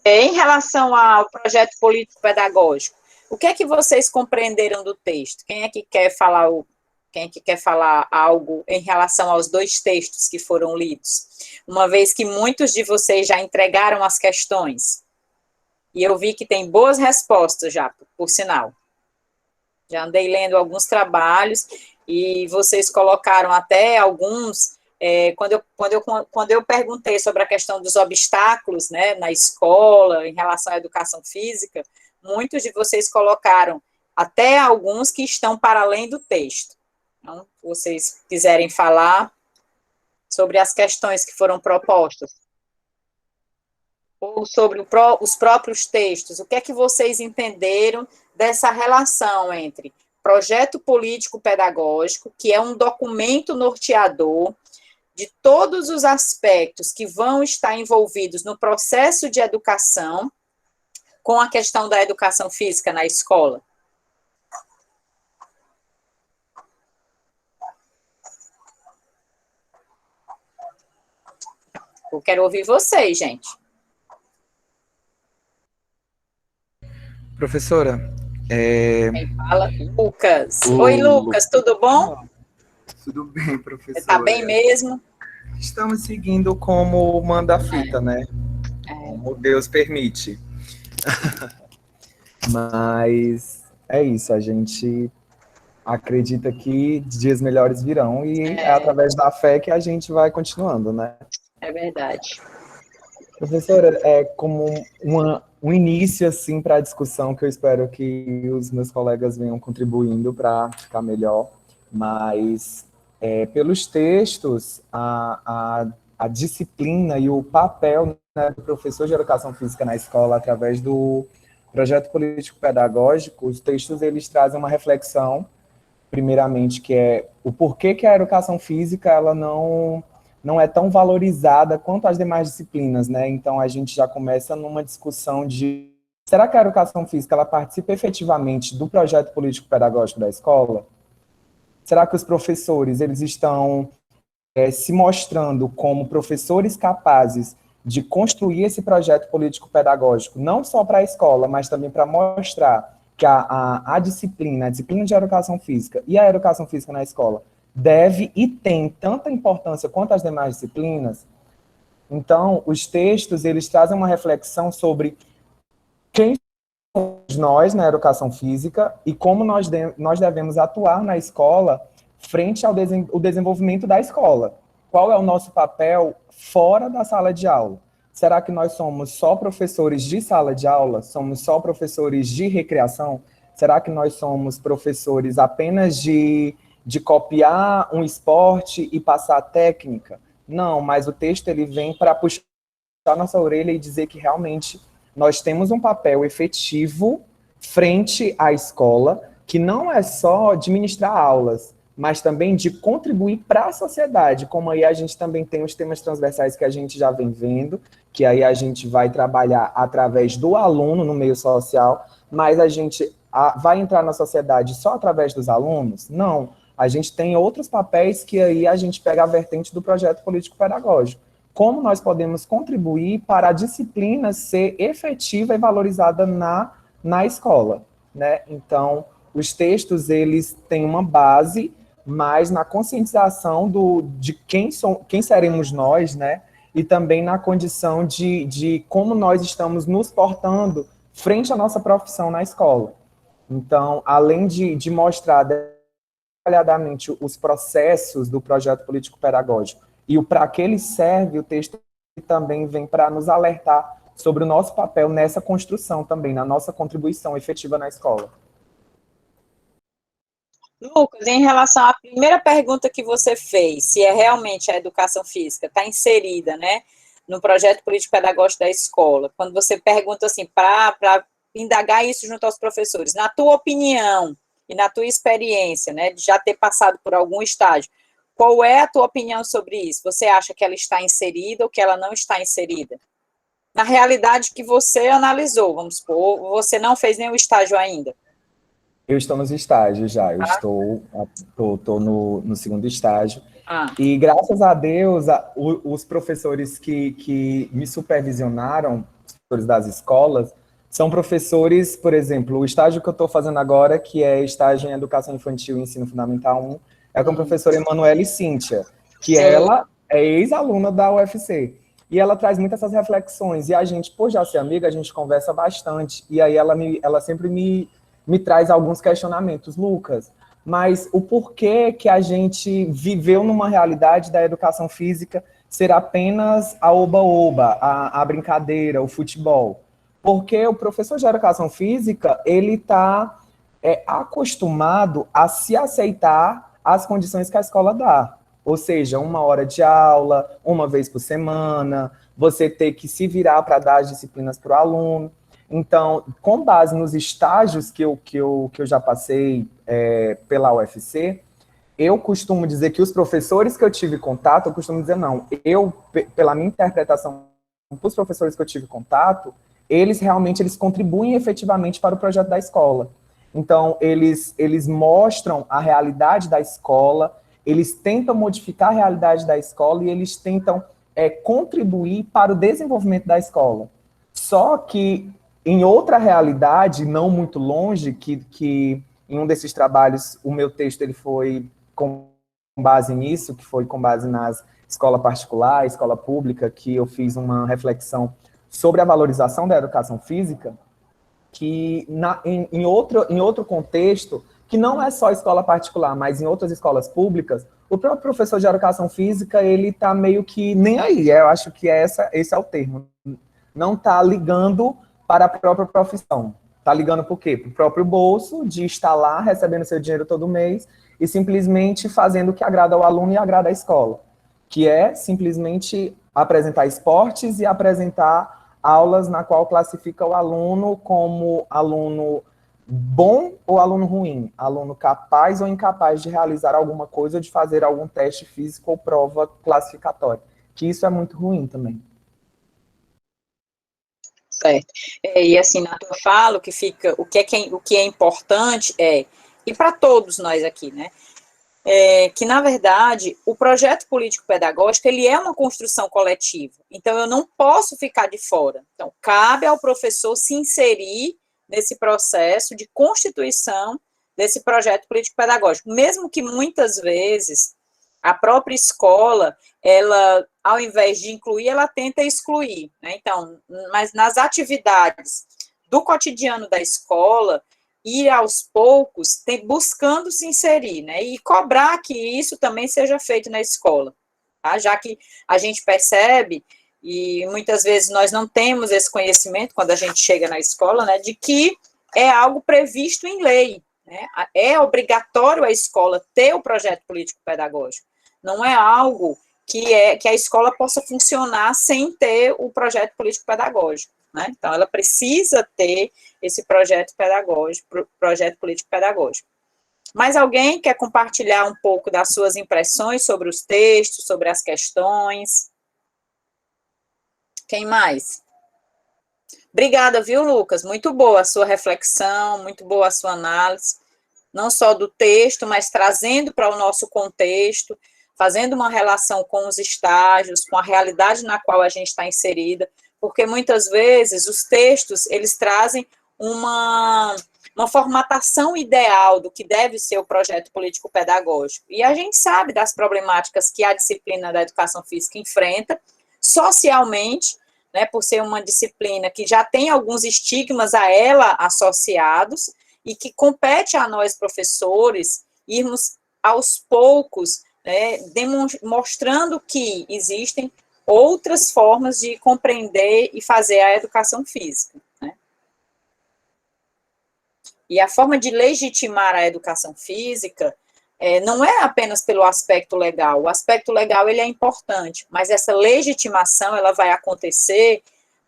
em relação ao projeto político-pedagógico, o que é que vocês compreenderam do texto? Quem é que quer falar algo em relação aos 2 textos que foram lidos? Uma vez que muitos de vocês já entregaram as questões. E eu vi que tem boas respostas já, por sinal. Já andei lendo alguns trabalhos e vocês colocaram até alguns... quando eu perguntei sobre a questão dos obstáculos, né, na escola, em relação à educação física, muitos de vocês colocaram até alguns que estão para além do texto. Então, se vocês quiserem falar sobre as questões que foram propostas, ou sobre os próprios textos, o que é que vocês entenderam dessa relação entre projeto político-pedagógico, que é um documento norteador de todos os aspectos que vão estar envolvidos no processo de educação, com a questão da educação física na escola? Eu quero ouvir vocês, gente. Professora, Quem fala? Lucas. Oi, Lucas, tudo bom? Tudo bem, professora. Você está bem mesmo? Estamos seguindo como manda a fita, né? Como Deus permite. Mas é isso, a gente acredita que dias melhores virão e é através da fé que a gente vai continuando, né? É verdade. Professora, é como um início assim para a discussão que eu espero que os meus colegas venham contribuindo para ficar melhor, mas pelos textos, a disciplina e o papel, né, do professor de educação física na escola através do projeto político-pedagógico, os textos eles trazem uma reflexão, primeiramente, que é o porquê que a educação física ela não é tão valorizada quanto as demais disciplinas, né? Então, a gente já começa numa discussão de será que a educação física ela participa efetivamente do projeto político-pedagógico da escola? Será que os professores eles estão se mostrando como professores capazes de construir esse projeto político-pedagógico, não só para a escola, mas também para mostrar que a disciplina de educação física e a educação física na escola deve e tem tanta importância quanto as demais disciplinas? Então, os textos, eles trazem uma reflexão sobre quem somos nós na educação física e como nós devemos atuar na escola frente ao desenvolvimento da escola. Qual é o nosso papel fora da sala de aula? Será que nós somos só professores de sala de aula? Somos só professores de recreação? Será que nós somos professores apenas de copiar um esporte e passar a técnica? Não, mas o texto ele vem para puxar a nossa orelha e dizer que realmente nós temos um papel efetivo frente à escola, que não é só de ministrar aulas, mas também de contribuir para a sociedade, como aí a gente também tem os temas transversais que a gente já vem vendo, que aí a gente vai trabalhar através do aluno no meio social, mas a gente vai entrar na sociedade só através dos alunos? Não. A gente tem outros papéis que aí a gente pega a vertente do projeto político-pedagógico. Como nós podemos contribuir para a disciplina ser efetiva e valorizada na escola, né? Então, os textos, eles têm uma base, mas na conscientização de quem seremos nós, né? E também na condição de como nós estamos nos portando frente à nossa profissão na escola. Então, além de mostrar detalhadamente os processos do projeto político-pedagógico e o para que ele serve, o texto também vem para nos alertar sobre o nosso papel nessa construção também, na nossa contribuição efetiva na escola. Lucas, em relação à primeira pergunta que você fez, se é realmente a educação física está inserida, né, no projeto político-pedagógico da escola, quando você pergunta assim, para indagar isso junto aos professores, na tua opinião e na tua experiência, né, de já ter passado por algum estágio, qual é a tua opinião sobre isso? Você acha que ela está inserida ou que ela não está inserida? Na realidade que você analisou, vamos supor, você não fez nenhum estágio ainda. Eu estou nos estágios já, eu estou no segundo estágio, E graças a Deus, os professores que me supervisionaram, os professores das escolas, são professores, por exemplo, o estágio que eu estou fazendo agora, que é estágio em Educação Infantil e Ensino Fundamental 1, é com a professora Emanuele Cíntia, que ela é ex-aluna da UFC. E ela traz muitas essas reflexões. E a gente, por já ser amiga, a gente conversa bastante. E aí ela sempre me traz alguns questionamentos. Lucas, mas o porquê que a gente viveu numa realidade da educação física ser apenas a oba-oba, a brincadeira, o futebol? Porque o professor de educação física, ele está acostumado a se aceitar as condições que a escola dá. Ou seja, 1 hora de aula, 1 vez por semana, você ter que se virar para dar as disciplinas para o aluno. Então, com base nos estágios que eu já passei pela UFC, eu costumo dizer que os professores que eu tive contato, eu costumo dizer não, pela minha interpretação, os professores que eu tive contato, eles contribuem efetivamente para o projeto da escola. Então, eles mostram a realidade da escola, eles tentam modificar a realidade da escola e eles tentam contribuir para o desenvolvimento da escola. Só que, em outra realidade, não muito longe, que em um desses trabalhos, o meu texto ele foi com base nisso, que foi com base nas escola particular, escola pública, que eu fiz uma reflexão sobre a valorização da educação física, que em outro contexto, que não é só escola particular, mas em outras escolas públicas, o próprio professor de educação física, ele está meio que nem aí, eu acho que esse é o termo, não está ligando para a própria profissão. Está ligando por quê? Para o próprio bolso, de estar lá recebendo seu dinheiro todo mês e simplesmente fazendo o que agrada ao aluno e agrada à escola, que é simplesmente apresentar esportes e apresentar aulas na qual classifica o aluno como aluno bom ou aluno ruim, aluno capaz ou incapaz de realizar alguma coisa ou de fazer algum teste físico ou prova classificatória, que isso é muito ruim também. Certo. E assim, na tua fala, o que é importante e para todos nós aqui, né, que, na verdade, o projeto político-pedagógico, ele é uma construção coletiva, então eu não posso ficar de fora. Então, cabe ao professor se inserir nesse processo de constituição desse projeto político-pedagógico, mesmo que muitas vezes a própria escola, ela, ao invés de incluir, ela tenta excluir, né? Então, mas nas atividades do cotidiano da escola, ir aos poucos, buscando se inserir, né, e cobrar que isso também seja feito na escola, tá? Já que a gente percebe, e muitas vezes nós não temos esse conhecimento, quando a gente chega na escola, né, de que é algo previsto em lei, né, é obrigatório a escola ter o projeto político-pedagógico, não é algo que a escola possa funcionar sem ter o projeto político-pedagógico, né? Então, ela precisa ter esse projeto pedagógico, projeto político-pedagógico. Mas alguém quer compartilhar um pouco das suas impressões sobre os textos, sobre as questões? Quem mais? Obrigada, viu, Lucas? Muito boa a sua reflexão, muito boa a sua análise, não só do texto, mas trazendo para o nosso contexto, fazendo uma relação com os estágios, com a realidade na qual a gente está inserida, porque muitas vezes os textos, eles trazem uma formatação ideal do que deve ser o projeto político-pedagógico. E a gente sabe das problemáticas que a disciplina da educação física enfrenta, socialmente, né, por ser uma disciplina que já tem alguns estigmas a ela associados, e que compete a nós, professores, irmos aos poucos, né, mostrando que existem outras formas de compreender e fazer a educação física, né? E a forma de legitimar a educação física não é apenas pelo aspecto legal. O aspecto legal, ele é importante, mas essa legitimação, ela vai acontecer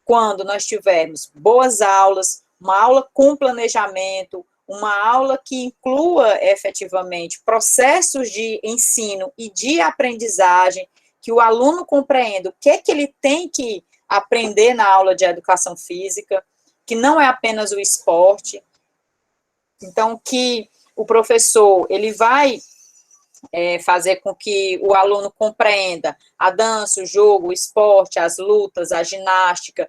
quando nós tivermos boas aulas, uma aula com planejamento, uma aula que inclua efetivamente processos de ensino e de aprendizagem, que o aluno compreenda o que é que ele tem que aprender na aula de educação física, que não é apenas o esporte. Então, que o professor, ele vai fazer com que o aluno compreenda a dança, o jogo, o esporte, as lutas, a ginástica.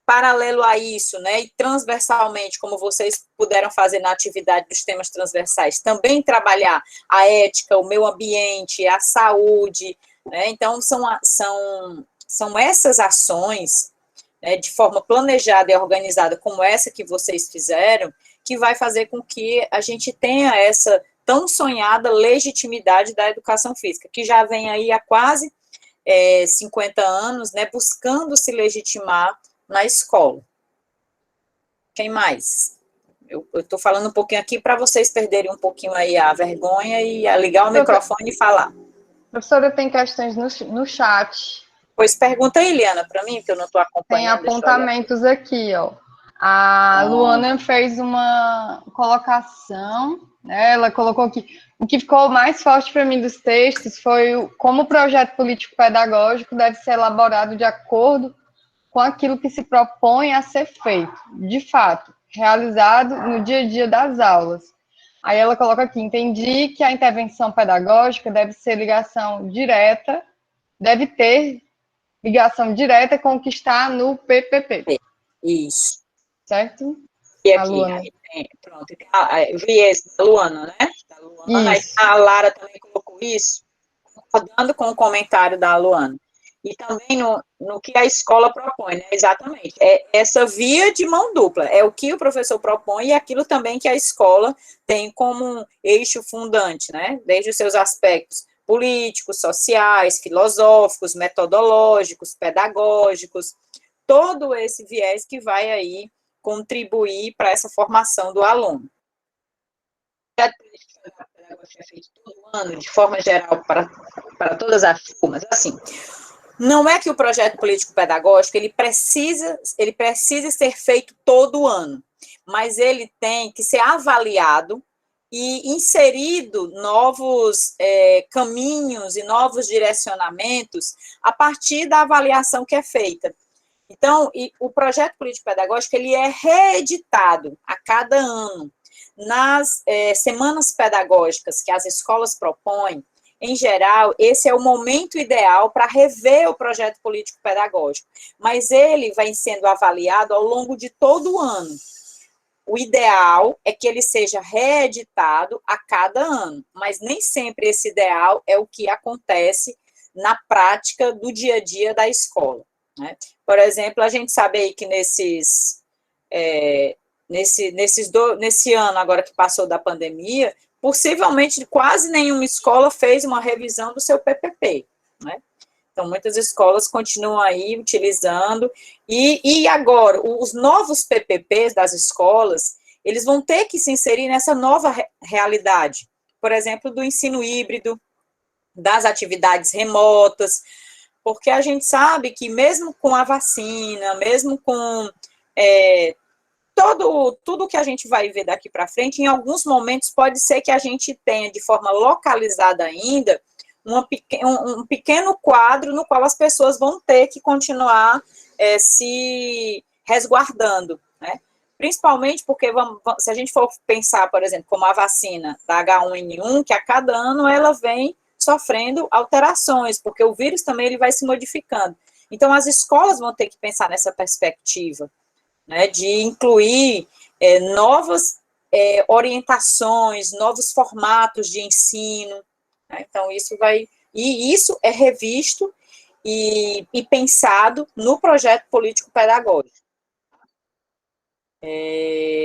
Paralelo a isso, né, e transversalmente, como vocês puderam fazer na atividade dos temas transversais, também trabalhar a ética, o meio ambiente, a saúde, né, então são essas ações, né, de forma planejada e organizada, como essa que vocês fizeram, que vai fazer com que a gente tenha essa tão sonhada legitimidade da educação física, que já vem aí há quase 50 anos, né, buscando se legitimar na escola. Quem mais? Eu estou falando um pouquinho aqui para vocês perderem um pouquinho aí a vergonha e ligar o microfone e falar. Professora, tem questões no chat. Pois pergunta aí, Eliana, para mim, que eu não estou acompanhando. Tem apontamentos aqui, ó. A Luana fez uma colocação, né, ela colocou aqui, o que ficou mais forte para mim dos textos foi como o projeto político-pedagógico deve ser elaborado de acordo com aquilo que se propõe a ser feito, de fato, realizado no dia a dia das aulas. Aí ela coloca aqui, entendi que a intervenção pedagógica deve ter ligação direta com o que está no PPP. Isso. Certo? E aqui, pronto, vi esse da Luana, né? Da Luana, aí a Lara também colocou isso, concordando com o comentário da Luana. E também no que a escola propõe, né? Exatamente. É essa via de mão dupla. É o que o professor propõe e aquilo também que a escola tem como um eixo fundante, né? Desde os seus aspectos políticos, sociais, filosóficos, metodológicos, pedagógicos, todo esse viés que vai aí contribuir para essa formação do aluno. É feito todo ano, de forma geral, para todas as turmas, assim. Não é que o projeto político-pedagógico ele precisa ser feito todo ano, mas ele tem que ser avaliado e inserido novos caminhos e novos direcionamentos a partir da avaliação que é feita. Então, o projeto político-pedagógico ele é reeditado a cada ano. Nas semanas pedagógicas que as escolas propõem, em geral, esse é o momento ideal para rever o projeto político-pedagógico, mas ele vai sendo avaliado ao longo de todo o ano. O ideal é que ele seja reeditado a cada ano, mas nem sempre esse ideal é o que acontece na prática do dia a dia da escola, né? Por exemplo, a gente sabe aí que nesse ano agora que passou da pandemia, possivelmente quase nenhuma escola fez uma revisão do seu PPP, né? Então, muitas escolas continuam aí utilizando, e agora, os novos PPPs das escolas, eles vão ter que se inserir nessa nova realidade, por exemplo, do ensino híbrido, das atividades remotas, porque a gente sabe que mesmo com a vacina, mesmo com tudo que a gente vai ver daqui para frente, em alguns momentos pode ser que a gente tenha de forma localizada ainda um pequeno quadro no qual as pessoas vão ter que continuar se resguardando, né? Principalmente porque, se a gente for pensar, por exemplo, como a vacina da H1N1, que a cada ano ela vem sofrendo alterações, porque o vírus também ele vai se modificando. Então, as escolas vão ter que pensar nessa perspectiva, né, de incluir novas orientações, novos formatos de ensino, né? Então, isso é revisto e pensado no projeto político-pedagógico.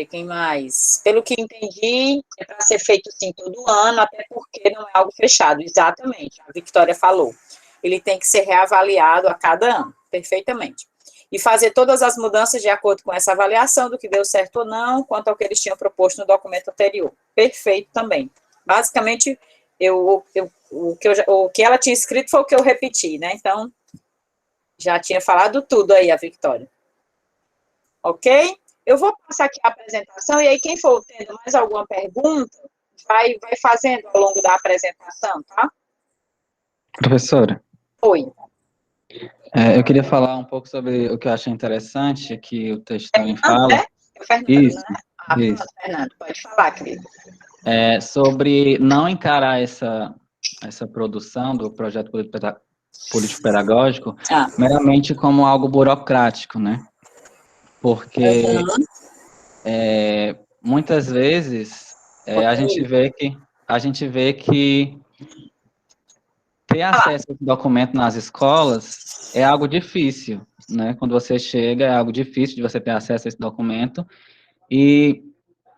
Quem mais? Pelo que entendi, é para ser feito sim todo ano, até porque não é algo fechado, exatamente, a Victoria falou. Ele tem que ser reavaliado a cada ano, perfeitamente. E fazer todas as mudanças de acordo com essa avaliação do que deu certo ou não, quanto ao que eles tinham proposto no documento anterior. Perfeito também. Basicamente, o que ela tinha escrito foi o que eu repeti, né? Então, já tinha falado tudo aí, a Victoria. Ok? Eu vou passar aqui a apresentação, e aí quem for tendo mais alguma pergunta, vai fazendo ao longo da apresentação, tá? Professora. Oi. Eu queria falar um pouco sobre o que eu achei interessante, que o texto também fala. É o Fernando, isso, né? isso. Fernando, pode falar, querido. Sobre não encarar essa essa produção do projeto político-pedagógico meramente como algo burocrático, né? Porque muitas vezes a gente vê que ter acesso a esse documento nas escolas é algo difícil, né? Quando você chega, é algo difícil de você ter acesso a esse documento, e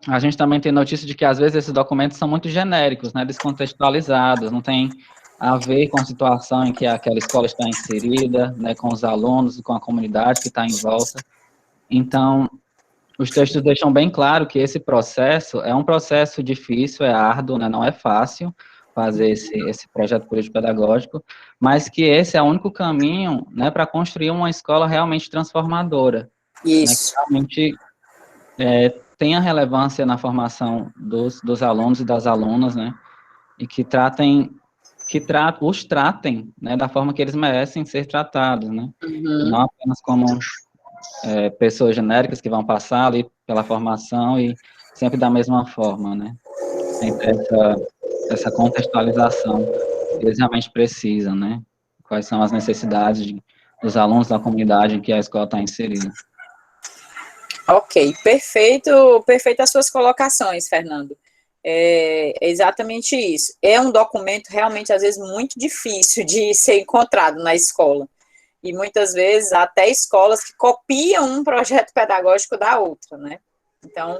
a gente também tem notícia de que, às vezes, esses documentos são muito genéricos, né? Descontextualizados, não tem a ver com a situação em que aquela escola está inserida, né? Com os alunos, com a comunidade que está em volta. Então, os textos deixam bem claro que esse processo é um processo difícil, é árduo, né? Não é fácil fazer esse projeto político-pedagógico, mas que esse é o único caminho, né, para construir uma escola realmente transformadora. Isso. Né, que realmente tenha relevância na formação dos alunos e das alunas, né, e que os tratem, né, da forma que eles merecem ser tratados, né, não apenas como pessoas genéricas que vão passar ali pela formação e sempre da mesma forma, né, sempre essa contextualização que eles realmente precisam, né? Quais são as necessidades dos alunos da comunidade em que a escola está inserida. Ok, perfeito as suas colocações, Fernando. É exatamente isso. É um documento realmente, às vezes, muito difícil de ser encontrado na escola. E muitas vezes até escolas que copiam um projeto pedagógico da outra, né? Então,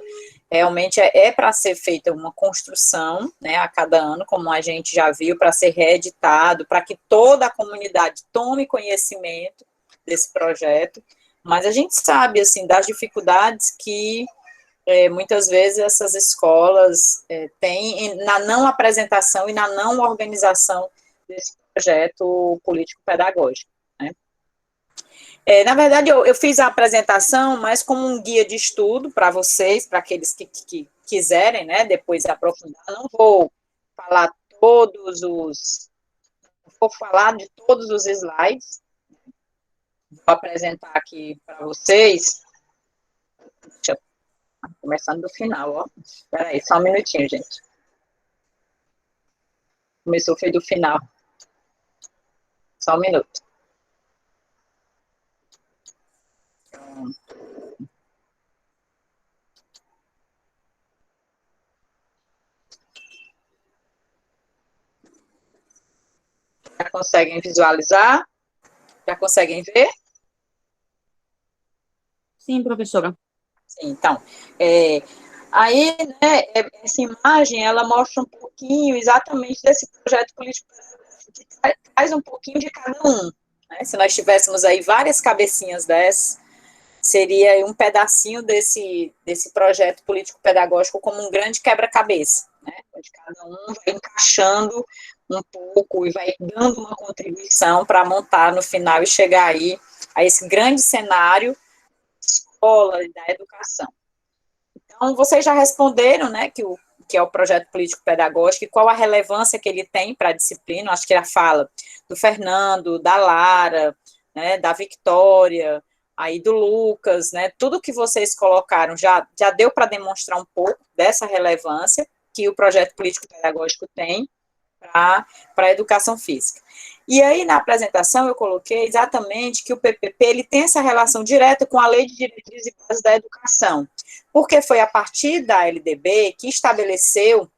realmente é para ser feita uma construção, né, a cada ano, como a gente já viu, para ser reeditado, para que toda a comunidade tome conhecimento desse projeto, mas a gente sabe, assim, das dificuldades que muitas vezes essas escolas têm na não apresentação e na não organização desse projeto político-pedagógico, né. Na verdade, eu fiz a apresentação mais como um guia de estudo para vocês, para aqueles que quiserem, né, depois aprofundar. Não vou falar de todos os slides. Vou apresentar aqui para vocês. Começando do final, ó. Espera aí, só um minutinho, gente. Começou, foi do final. Só um minuto. Já conseguem visualizar? Já conseguem ver? Sim, professora. Sim, então, aí, né, essa imagem, ela mostra um pouquinho exatamente desse projeto político, que traz um pouquinho de cada um, né? Se nós tivéssemos aí várias cabecinhas dessas, seria um pedacinho desse projeto político-pedagógico como um grande quebra-cabeça, né, onde cada um vai encaixando um pouco e vai dando uma contribuição para montar no final e chegar aí a esse grande cenário da escola e da educação. Então, vocês já responderam, né, que é o projeto político-pedagógico e qual a relevância que ele tem para a disciplina. Acho que a fala do Fernando, da Lara, né, da Victória, aí do Lucas, né, tudo que vocês colocaram já deu para demonstrar um pouco dessa relevância que o projeto político-pedagógico tem para a educação física. E aí, na apresentação, eu coloquei exatamente que o PPP ele tem essa relação direta com a Lei de Diretrizes e Bases da Educação, porque foi a partir da LDB que estabeleceu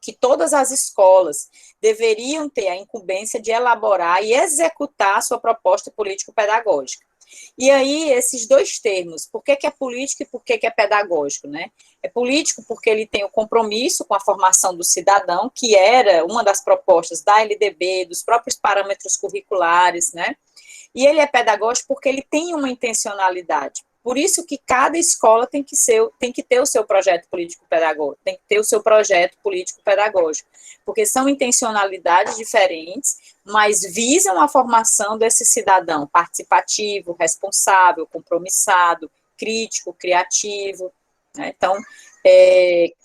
que todas as escolas deveriam ter a incumbência de elaborar e executar a sua proposta político-pedagógica. E aí, esses dois termos, por que é político e por que é pedagógico, né? É político porque ele tem o compromisso com a formação do cidadão, que era uma das propostas da LDB, dos próprios parâmetros curriculares, né? E ele é pedagógico porque ele tem uma intencionalidade. Por isso que cada escola tem que ter o seu projeto político-pedagógico, tem que ter o seu projeto político-pedagógico, porque são intencionalidades diferentes, mas visam a formação desse cidadão participativo, responsável, compromissado, crítico, criativo, né? Então,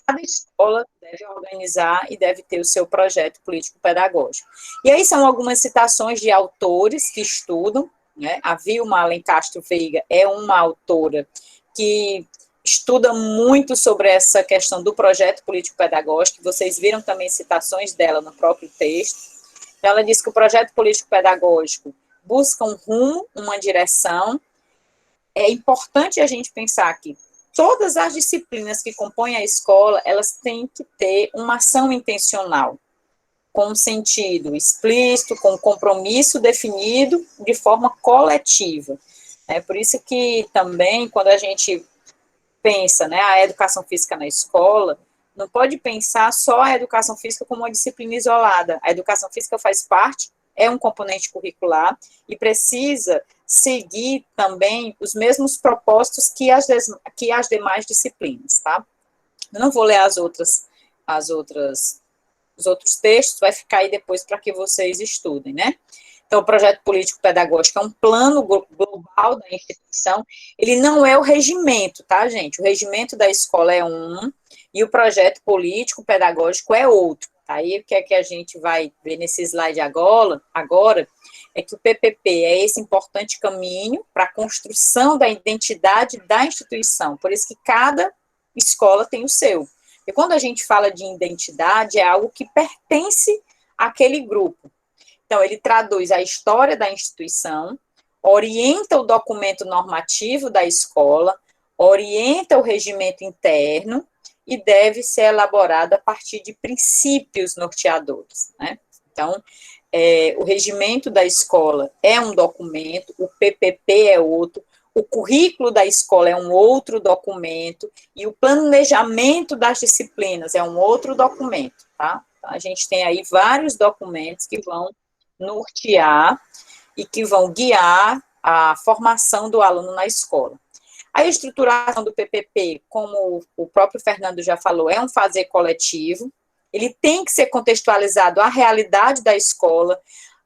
cada escola deve organizar e deve ter o seu projeto político-pedagógico. E aí são algumas citações de autores que estudam, né? A Vilma Alencastro Veiga é uma autora que estuda muito sobre essa questão do projeto político-pedagógico, vocês viram também citações dela no próprio texto. Então, ela diz que o projeto político-pedagógico busca um rumo, uma direção. É importante a gente pensar que todas as disciplinas que compõem a escola, elas têm que ter uma ação intencional, com um sentido explícito, com um compromisso definido de forma coletiva. É por isso que também, quando a gente pensa, né, a educação física na escola, não pode pensar só a educação física como uma disciplina isolada. A educação física faz parte, é um componente curricular e precisa seguir também os mesmos propósitos que as demais disciplinas, tá? Eu não vou ler os outros textos, vai ficar aí depois para que vocês estudem, né? Então, o projeto político-pedagógico é um plano global da instituição, ele não é o regimento, tá, gente? O regimento da escola é um, e o projeto político-pedagógico é outro. Tá? Aí, o que é que a gente vai ver nesse slide agora é que o PPP é esse importante caminho para a construção da identidade da instituição, por isso que cada escola tem o seu. E quando a gente fala de identidade, é algo que pertence àquele grupo. Então, ele traduz a história da instituição, orienta o documento normativo da escola, orienta o regimento interno e deve ser elaborado a partir de princípios norteadores, né? Então, o regimento da escola é um documento, o PPP é outro, o currículo da escola é um outro documento e o planejamento das disciplinas é um outro documento, tá? Então, a gente tem aí vários documentos que vão nortear e que vão guiar a formação do aluno na escola. A estruturação do PPP, como o próprio Fernando já falou, é um fazer coletivo, ele tem que ser contextualizado à realidade da escola,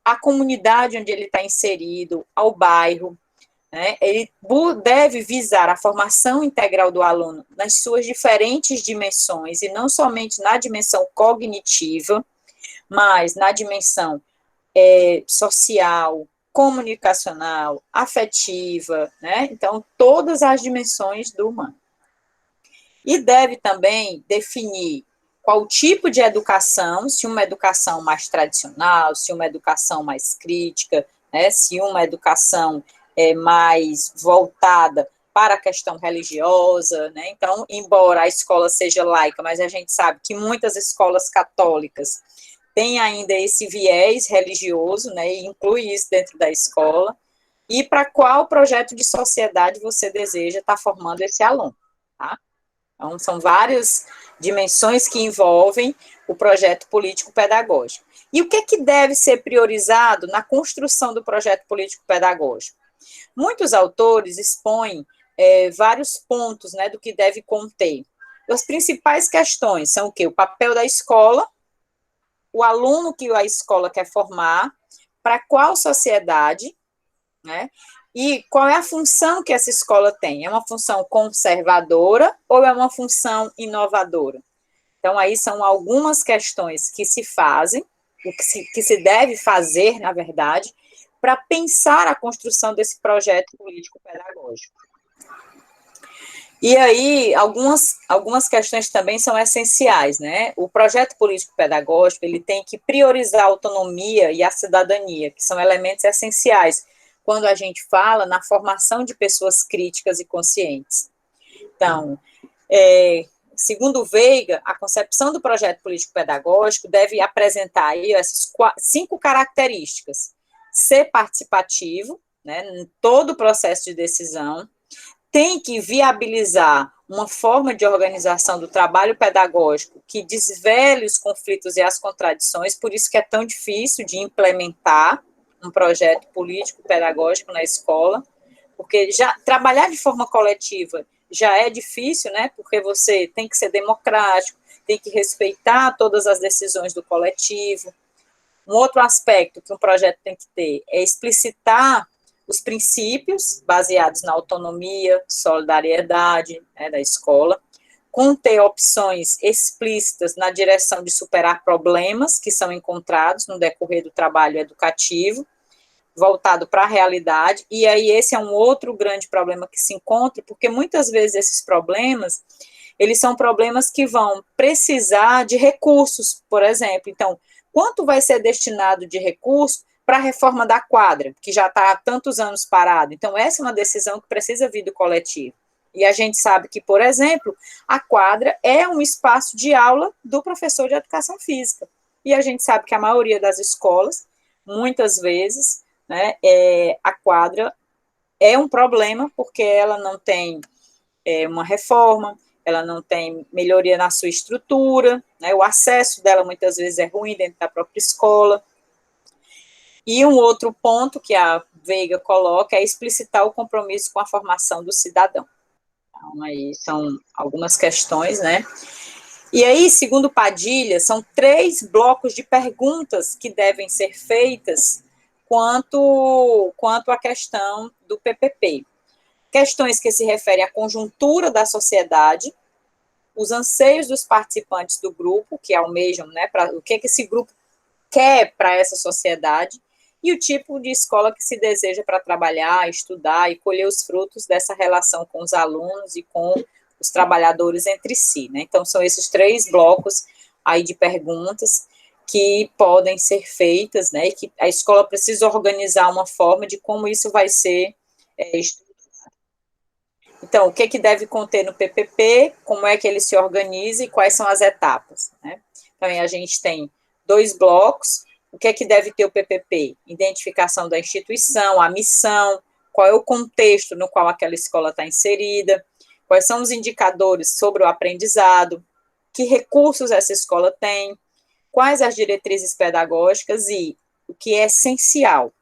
à comunidade onde ele está inserido, ao bairro, né? Ele deve visar a formação integral do aluno nas suas diferentes dimensões, e não somente na dimensão cognitiva, mas na dimensão social, comunicacional, afetiva, né? Então, todas as dimensões do humano. E deve também definir qual tipo de educação, se uma educação mais tradicional, se uma educação mais crítica, né? Se uma educação mais voltada para a questão religiosa, né? Então, embora a escola seja laica, mas a gente sabe que muitas escolas católicas tem ainda esse viés religioso, né, e inclui isso dentro da escola, e para qual projeto de sociedade você deseja estar formando esse aluno, tá? Então, são várias dimensões que envolvem o projeto político-pedagógico. E o que deve ser priorizado na construção do projeto político-pedagógico? Muitos autores expõem vários pontos, né, do que deve conter. As principais questões são o quê? O papel da escola, o aluno que a escola quer formar, para qual sociedade, né? E qual é a função que essa escola tem? É uma função conservadora ou é uma função inovadora? Então, aí são algumas questões que se fazem, que se deve fazer, na verdade, para pensar a construção desse projeto político-pedagógico. E aí, algumas questões também são essenciais, né? O projeto político-pedagógico, ele tem que priorizar a autonomia e a cidadania, que são elementos essenciais quando a gente fala na formação de pessoas críticas e conscientes. Então, segundo Veiga, a concepção do projeto político-pedagógico deve apresentar aí essas 5 características: ser participativo, né, em todo o processo de decisão, tem que viabilizar uma forma de organização do trabalho pedagógico que desvele os conflitos e as contradições, por isso que é tão difícil de implementar um projeto político-pedagógico na escola, porque já trabalhar de forma coletiva já é difícil, né, porque você tem que ser democrático, tem que respeitar todas as decisões do coletivo. Um outro aspecto que um projeto tem que ter é explicitar os princípios baseados na autonomia, solidariedade, né, da escola, conter opções explícitas na direção de superar problemas que são encontrados no decorrer do trabalho educativo, voltado para a realidade, e aí esse é um outro grande problema que se encontra, porque muitas vezes esses problemas, eles são problemas que vão precisar de recursos, por exemplo. Então, quanto vai ser destinado de recurso para a reforma da quadra, que já está há tantos anos parado? Então, essa é uma decisão que precisa vir do coletivo. E a gente sabe que, por exemplo, a quadra é um espaço de aula do professor de educação física. E a gente sabe que a maioria das escolas, muitas vezes, né, a quadra é um problema, porque ela não tem uma reforma, ela não tem melhoria na sua estrutura, né, o acesso dela muitas vezes é ruim dentro da própria escola. E um outro ponto que a Veiga coloca é explicitar o compromisso com a formação do cidadão. Então, aí são algumas questões, né? E aí, segundo Padilha, são 3 blocos de perguntas que devem ser feitas quanto à questão do PPP. Questões que se referem à conjuntura da sociedade, os anseios dos participantes do grupo, que almejam, né, o que esse grupo quer para essa sociedade, e o tipo de escola que se deseja para trabalhar, estudar e colher os frutos dessa relação com os alunos e com os trabalhadores entre si, né? Então, são esses 3 blocos aí de perguntas que podem ser feitas, né? E que a escola precisa organizar uma forma de como isso vai ser estudado. Então, o que deve conter no PPP, como é que ele se organiza e quais são as etapas, né? Então, a gente tem 2 blocos. O que deve ter o PPP? Identificação da instituição, a missão, qual é o contexto no qual aquela escola está inserida, quais são os indicadores sobre o aprendizado, que recursos essa escola tem, quais as diretrizes pedagógicas e, o que é essencial,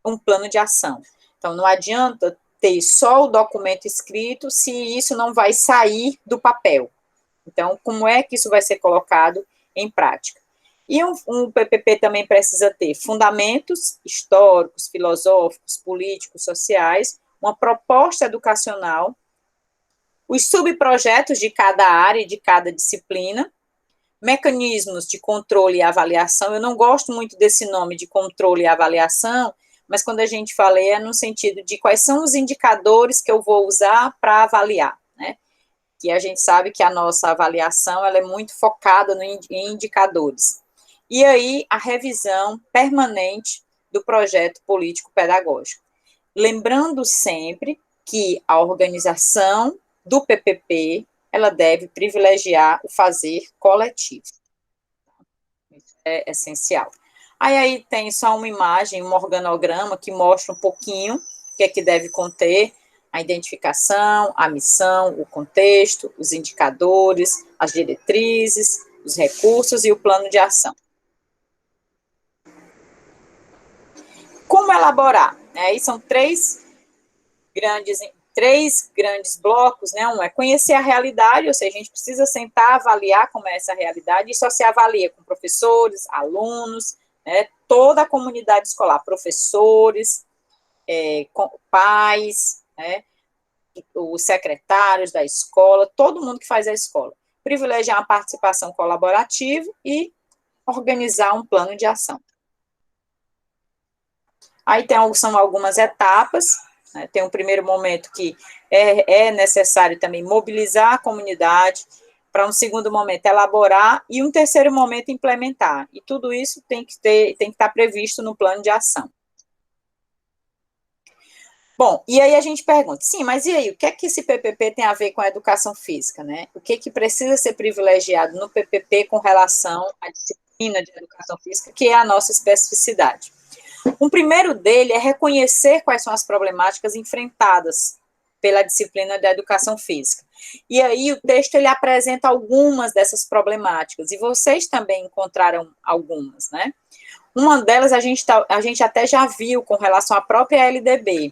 um plano de ação. Então, não adianta ter só o documento escrito se isso não vai sair do papel. Então, como é que isso vai ser colocado em prática? E um PPP também precisa ter fundamentos históricos, filosóficos, políticos, sociais, uma proposta educacional, os subprojetos de cada área e de cada disciplina, mecanismos de controle e avaliação. Eu não gosto muito desse nome de controle e avaliação, mas quando a gente fala é no sentido de quais são os indicadores que eu vou usar para avaliar, né? Que a gente sabe que a nossa avaliação ela é muito focada em indicadores. E aí, a revisão permanente do projeto político-pedagógico. Lembrando sempre que a organização do PPP, ela deve privilegiar o fazer coletivo. Isso é essencial. Aí tem só uma imagem, um organograma que mostra um pouquinho o que deve conter a identificação, a missão, o contexto, os indicadores, as diretrizes, os recursos e o plano de ação. Como elaborar? Aí são 3 grandes blocos, né? Um é conhecer a realidade, ou seja, a gente precisa sentar, avaliar como é essa realidade, e só se avalia com professores, alunos, né? Toda a comunidade escolar, professores, com pais, né? Os secretários da escola, todo mundo que faz a escola. Privilegiar a participação colaborativa e organizar um plano de ação. Aí são algumas etapas, né? Tem um primeiro momento que é necessário também mobilizar a comunidade, para um segundo momento elaborar, e um terceiro momento implementar. E tudo isso tem que estar previsto no plano de ação. Bom, e aí a gente pergunta, sim, mas e aí, o que é que esse PPP tem a ver com a educação física, né? O que precisa ser privilegiado no PPP com relação à disciplina de educação física, que é a nossa especificidade? Um primeiro dele é reconhecer quais são as problemáticas enfrentadas pela disciplina da educação física. E aí o texto ele apresenta algumas dessas problemáticas, e vocês também encontraram algumas, né? Uma delas a gente até já viu com relação à própria LDB,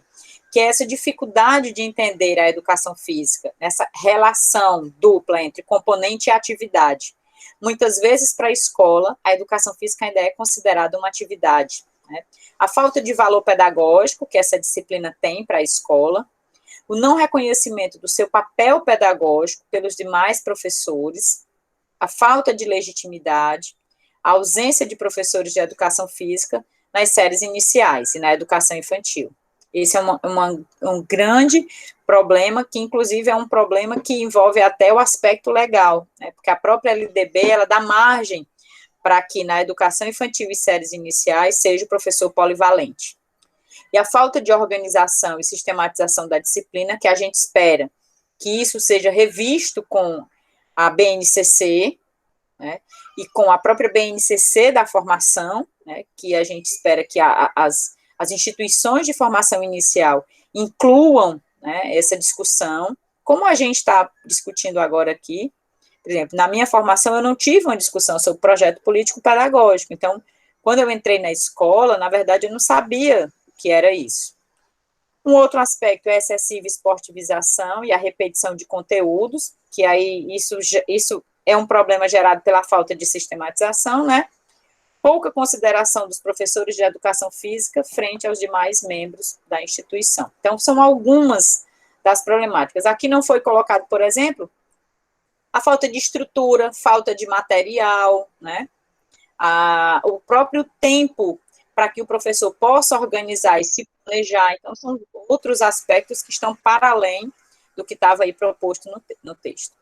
que é essa dificuldade de entender a educação física, essa relação dupla entre componente e atividade. Muitas vezes, para a escola, a educação física ainda é considerada uma atividade, né? A falta de valor pedagógico que essa disciplina tem para a escola, o não reconhecimento do seu papel pedagógico pelos demais professores, a falta de legitimidade, a ausência de professores de educação física nas séries iniciais e na educação infantil. Esse é um grande problema, que inclusive é um problema que envolve até o aspecto legal, né, porque a própria LDB, ela dá margem para que na educação infantil e séries iniciais seja o professor polivalente. E a falta de organização e sistematização da disciplina, que a gente espera que isso seja revisto com a BNCC, né, e com a própria BNCC da formação, né, que a gente espera que as instituições de formação inicial incluam, né, essa discussão, como a gente está discutindo agora aqui. Por exemplo, na minha formação eu não tive uma discussão sobre projeto político-pedagógico, então, quando eu entrei na escola, na verdade, eu não sabia o que era isso. Um outro aspecto é a excessiva esportivização e a repetição de conteúdos, que aí isso é um problema gerado pela falta de sistematização, né? Pouca consideração dos professores de educação física frente aos demais membros da instituição. Então, são algumas das problemáticas. Aqui não foi colocado, por exemplo, a falta de estrutura, falta de material, né? O próprio tempo para que o professor possa organizar e se planejar. Então, são outros aspectos que estão para além do que estava aí proposto no texto.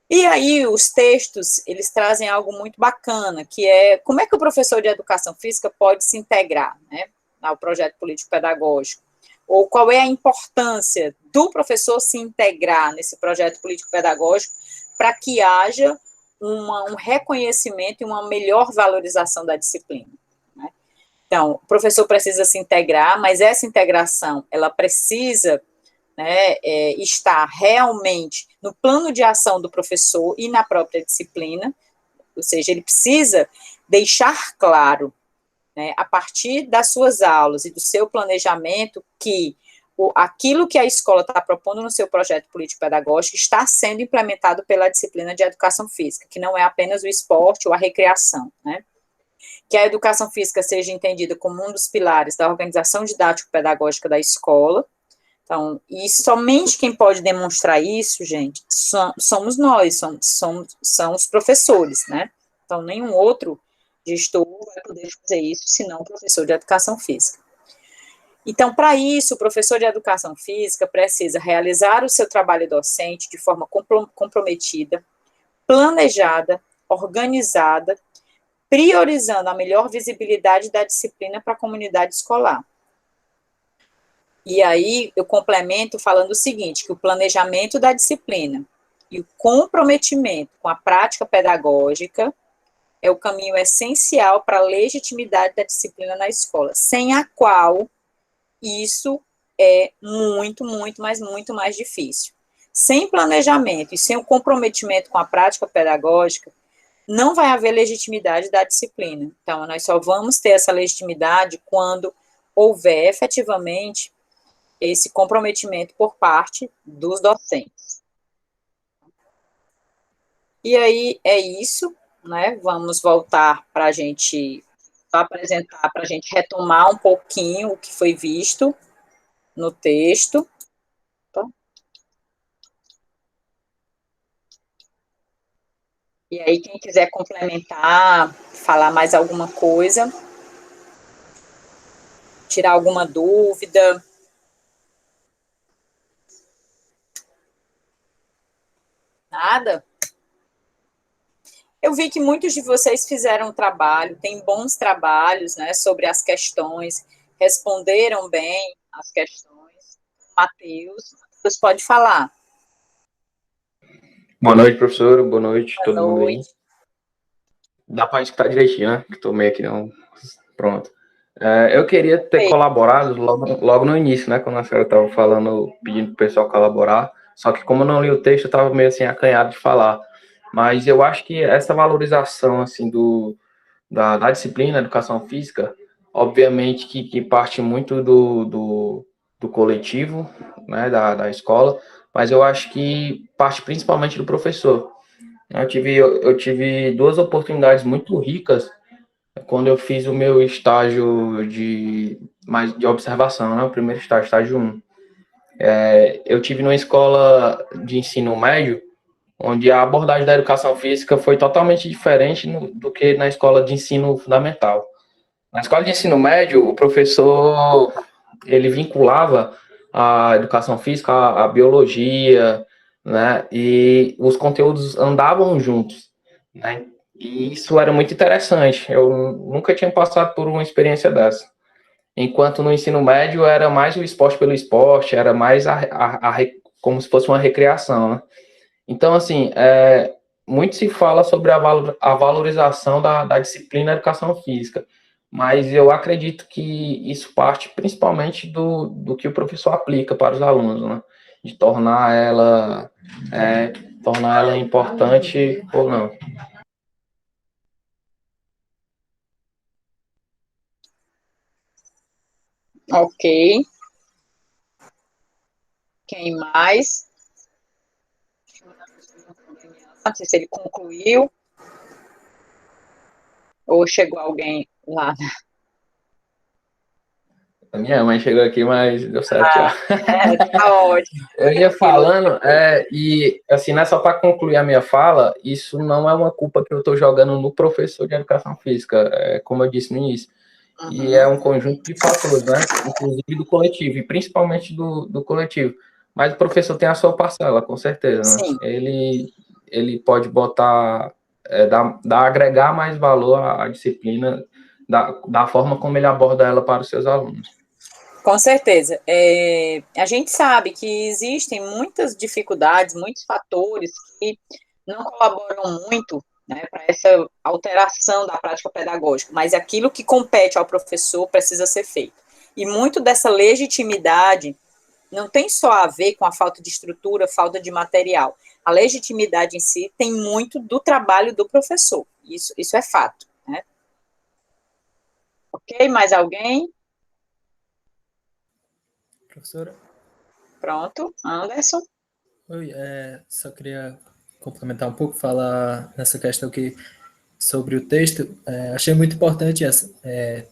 E aí, os textos, eles trazem algo muito bacana, que é como é que o professor de educação física pode se integrar, né, ao projeto político-pedagógico, ou qual é a importância do professor se integrar nesse projeto político-pedagógico para que haja um reconhecimento e uma melhor valorização da disciplina. Né? Então, o professor precisa se integrar, mas essa integração, ela precisa, né, estar realmente no plano de ação do professor e na própria disciplina, ou seja, ele precisa deixar claro, né, a partir das suas aulas e do seu planejamento, que aquilo que a escola está propondo no seu projeto político-pedagógico está sendo implementado pela disciplina de educação física, que não é apenas o esporte ou a recreação, né? Que a educação física seja entendida como um dos pilares da organização didático-pedagógica da escola. Então, e somente quem pode demonstrar isso, gente, somos nós, são os professores, né? Então, nenhum outro gestor vai poder fazer isso, senão o professor de educação física. Então, para isso, o professor de educação física precisa realizar o seu trabalho docente de forma comprometida, planejada, organizada, priorizando a melhor visibilidade da disciplina para a comunidade escolar. E aí, eu complemento falando o seguinte, que o planejamento da disciplina e o comprometimento com a prática pedagógica é o caminho essencial para a legitimidade da disciplina na escola, sem a qual isso é muito, mas muito mais difícil. Sem planejamento e sem o comprometimento com a prática pedagógica, não vai haver legitimidade da disciplina. Então, nós só vamos ter essa legitimidade quando houver efetivamente esse comprometimento por parte dos docentes. E aí, é isso, né? Vamos voltar para a gente apresentar, para a gente retomar um pouquinho o que foi visto no texto. E aí, quem quiser complementar, falar mais alguma coisa, tirar alguma dúvida. Nada? Eu vi que muitos de vocês fizeram trabalho, tem bons trabalhos, né, sobre as questões, responderam bem as questões. Matheus pode falar. Boa noite, professora. Boa noite, todo mundo aí. Dá para escutar direitinho, né? Que tô meio aqui, não. Pronto. Eu queria ter colaborado logo no início, né? Quando a senhora estava falando, pedindo para o pessoal colaborar. Só que como eu não li o texto, eu estava meio assim acanhado de falar. Mas eu acho que essa valorização, assim, da disciplina, educação física, obviamente que parte muito do coletivo, né? Da escola, mas eu acho que parte principalmente do professor. Eu tive duas oportunidades muito ricas quando eu fiz o meu estágio de observação, né? O primeiro estágio 1. Eu tive numa escola de ensino médio, onde a abordagem da educação física foi totalmente diferente do que na escola de ensino fundamental. Na escola de ensino médio, o professor, ele vinculava a educação física, a biologia, né? E os conteúdos andavam juntos, né? E isso era muito interessante. Eu nunca tinha passado por uma experiência dessa. Enquanto no ensino médio era mais o esporte pelo esporte, era mais como se fosse uma recreação, né? Então, assim, muito se fala sobre a valorização da disciplina educação física, mas eu acredito que isso parte principalmente do que o professor aplica para os alunos, né? De tornar ela importante ou não. Ok. Quem mais? Não sei se ele concluiu. Ou chegou alguém lá. A minha mãe chegou aqui, mas deu certo já. Tá ótimo. Eu ia falando, e assim, não é só para concluir a minha fala, isso não é uma culpa que eu estou jogando no professor de educação física, como eu disse no início. E é um conjunto de fatores, né? Inclusive do coletivo, e principalmente do coletivo. Mas o professor tem a sua parcela, com certeza, né? Ele pode botar, agregar mais valor à disciplina da forma como ele aborda ela para os seus alunos. Com certeza. A gente sabe que existem muitas dificuldades, muitos fatores que não colaboram muito, né, para essa alteração da prática pedagógica, mas aquilo que compete ao professor precisa ser feito. E muito dessa legitimidade não tem só a ver com a falta de estrutura, falta de material. A legitimidade em si tem muito do trabalho do professor. Isso é fato, né? Ok? Mais alguém? Professora? Pronto. Anderson? Oi, só queria complementar um pouco, falar nessa questão aqui sobre o texto. Achei muito importante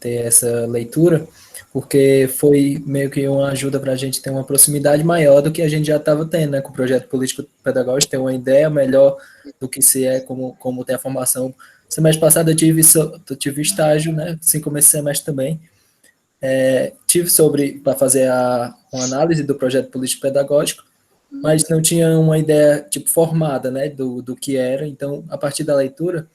ter essa leitura, porque foi meio que uma ajuda para a gente ter uma proximidade maior do que a gente já estava tendo, né, com o projeto político-pedagógico, ter uma ideia melhor do que se é, como tem a formação. Semestre passado eu tive estágio, né, assim como esse semestre também. Tive para fazer uma análise do projeto político-pedagógico, mas não tinha uma ideia tipo formada, né, do que era. Então, a partir da leitura,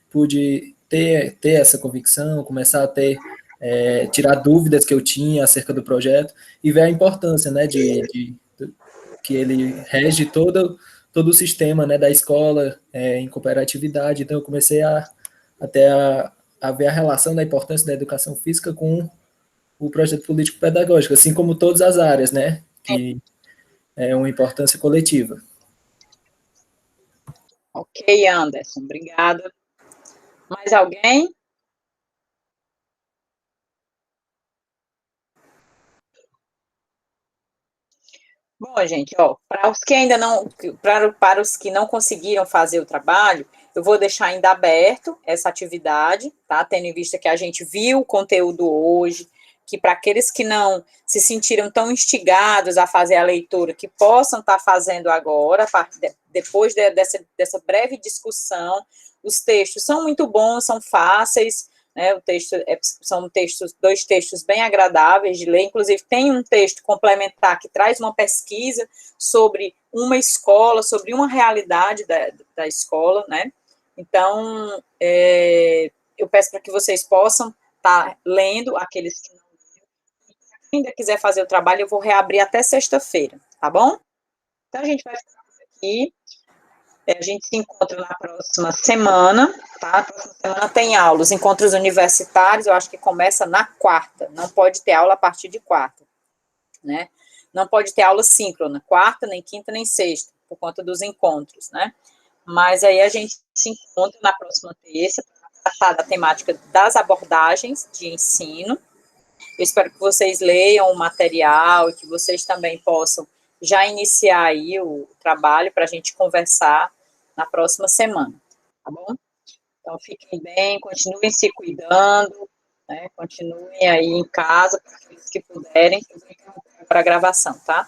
pude ter essa convicção, começar a tirar dúvidas que eu tinha acerca do projeto e ver a importância, né, que ele rege todo o sistema, né, da escola em cooperatividade. Então, eu comecei a ver a relação da importância da educação física com o projeto político-pedagógico, assim como todas as áreas, né, que é uma importância coletiva. Ok, Anderson, obrigada. Mais alguém? Bom, gente, para os que ainda não, para os que não conseguiram fazer o trabalho, eu vou deixar ainda aberto essa atividade, tá? Tendo em vista que a gente viu o conteúdo hoje, que para aqueles que não se sentiram tão instigados a fazer a leitura, que possam estar fazendo agora, depois dessa breve discussão. Os textos são muito bons, são fáceis, né? São dois textos bem agradáveis de ler. Inclusive, tem um texto complementar que traz uma pesquisa sobre uma escola, sobre uma realidade da escola, né? Então, eu peço para que vocês possam estar lendo, aqueles que não ainda quiser fazer o trabalho, eu vou reabrir até sexta-feira, tá bom? Então, a gente vai ficar aqui. A gente se encontra na próxima semana, tá? A próxima semana tem aula. Os encontros universitários, eu acho que começa na quarta. Não pode ter aula a partir de quarta, né? Não pode ter aula síncrona, quarta, nem quinta, nem sexta, por conta dos encontros, né? Mas aí a gente se encontra na próxima terça para tratar da temática das abordagens de ensino. Eu espero que vocês leiam o material e que vocês também possam já iniciar aí o trabalho para a gente conversar na próxima semana, tá bom? Então, fiquem bem, continuem se cuidando, né? Continuem aí em casa, para aqueles que puderem, para a gravação, tá?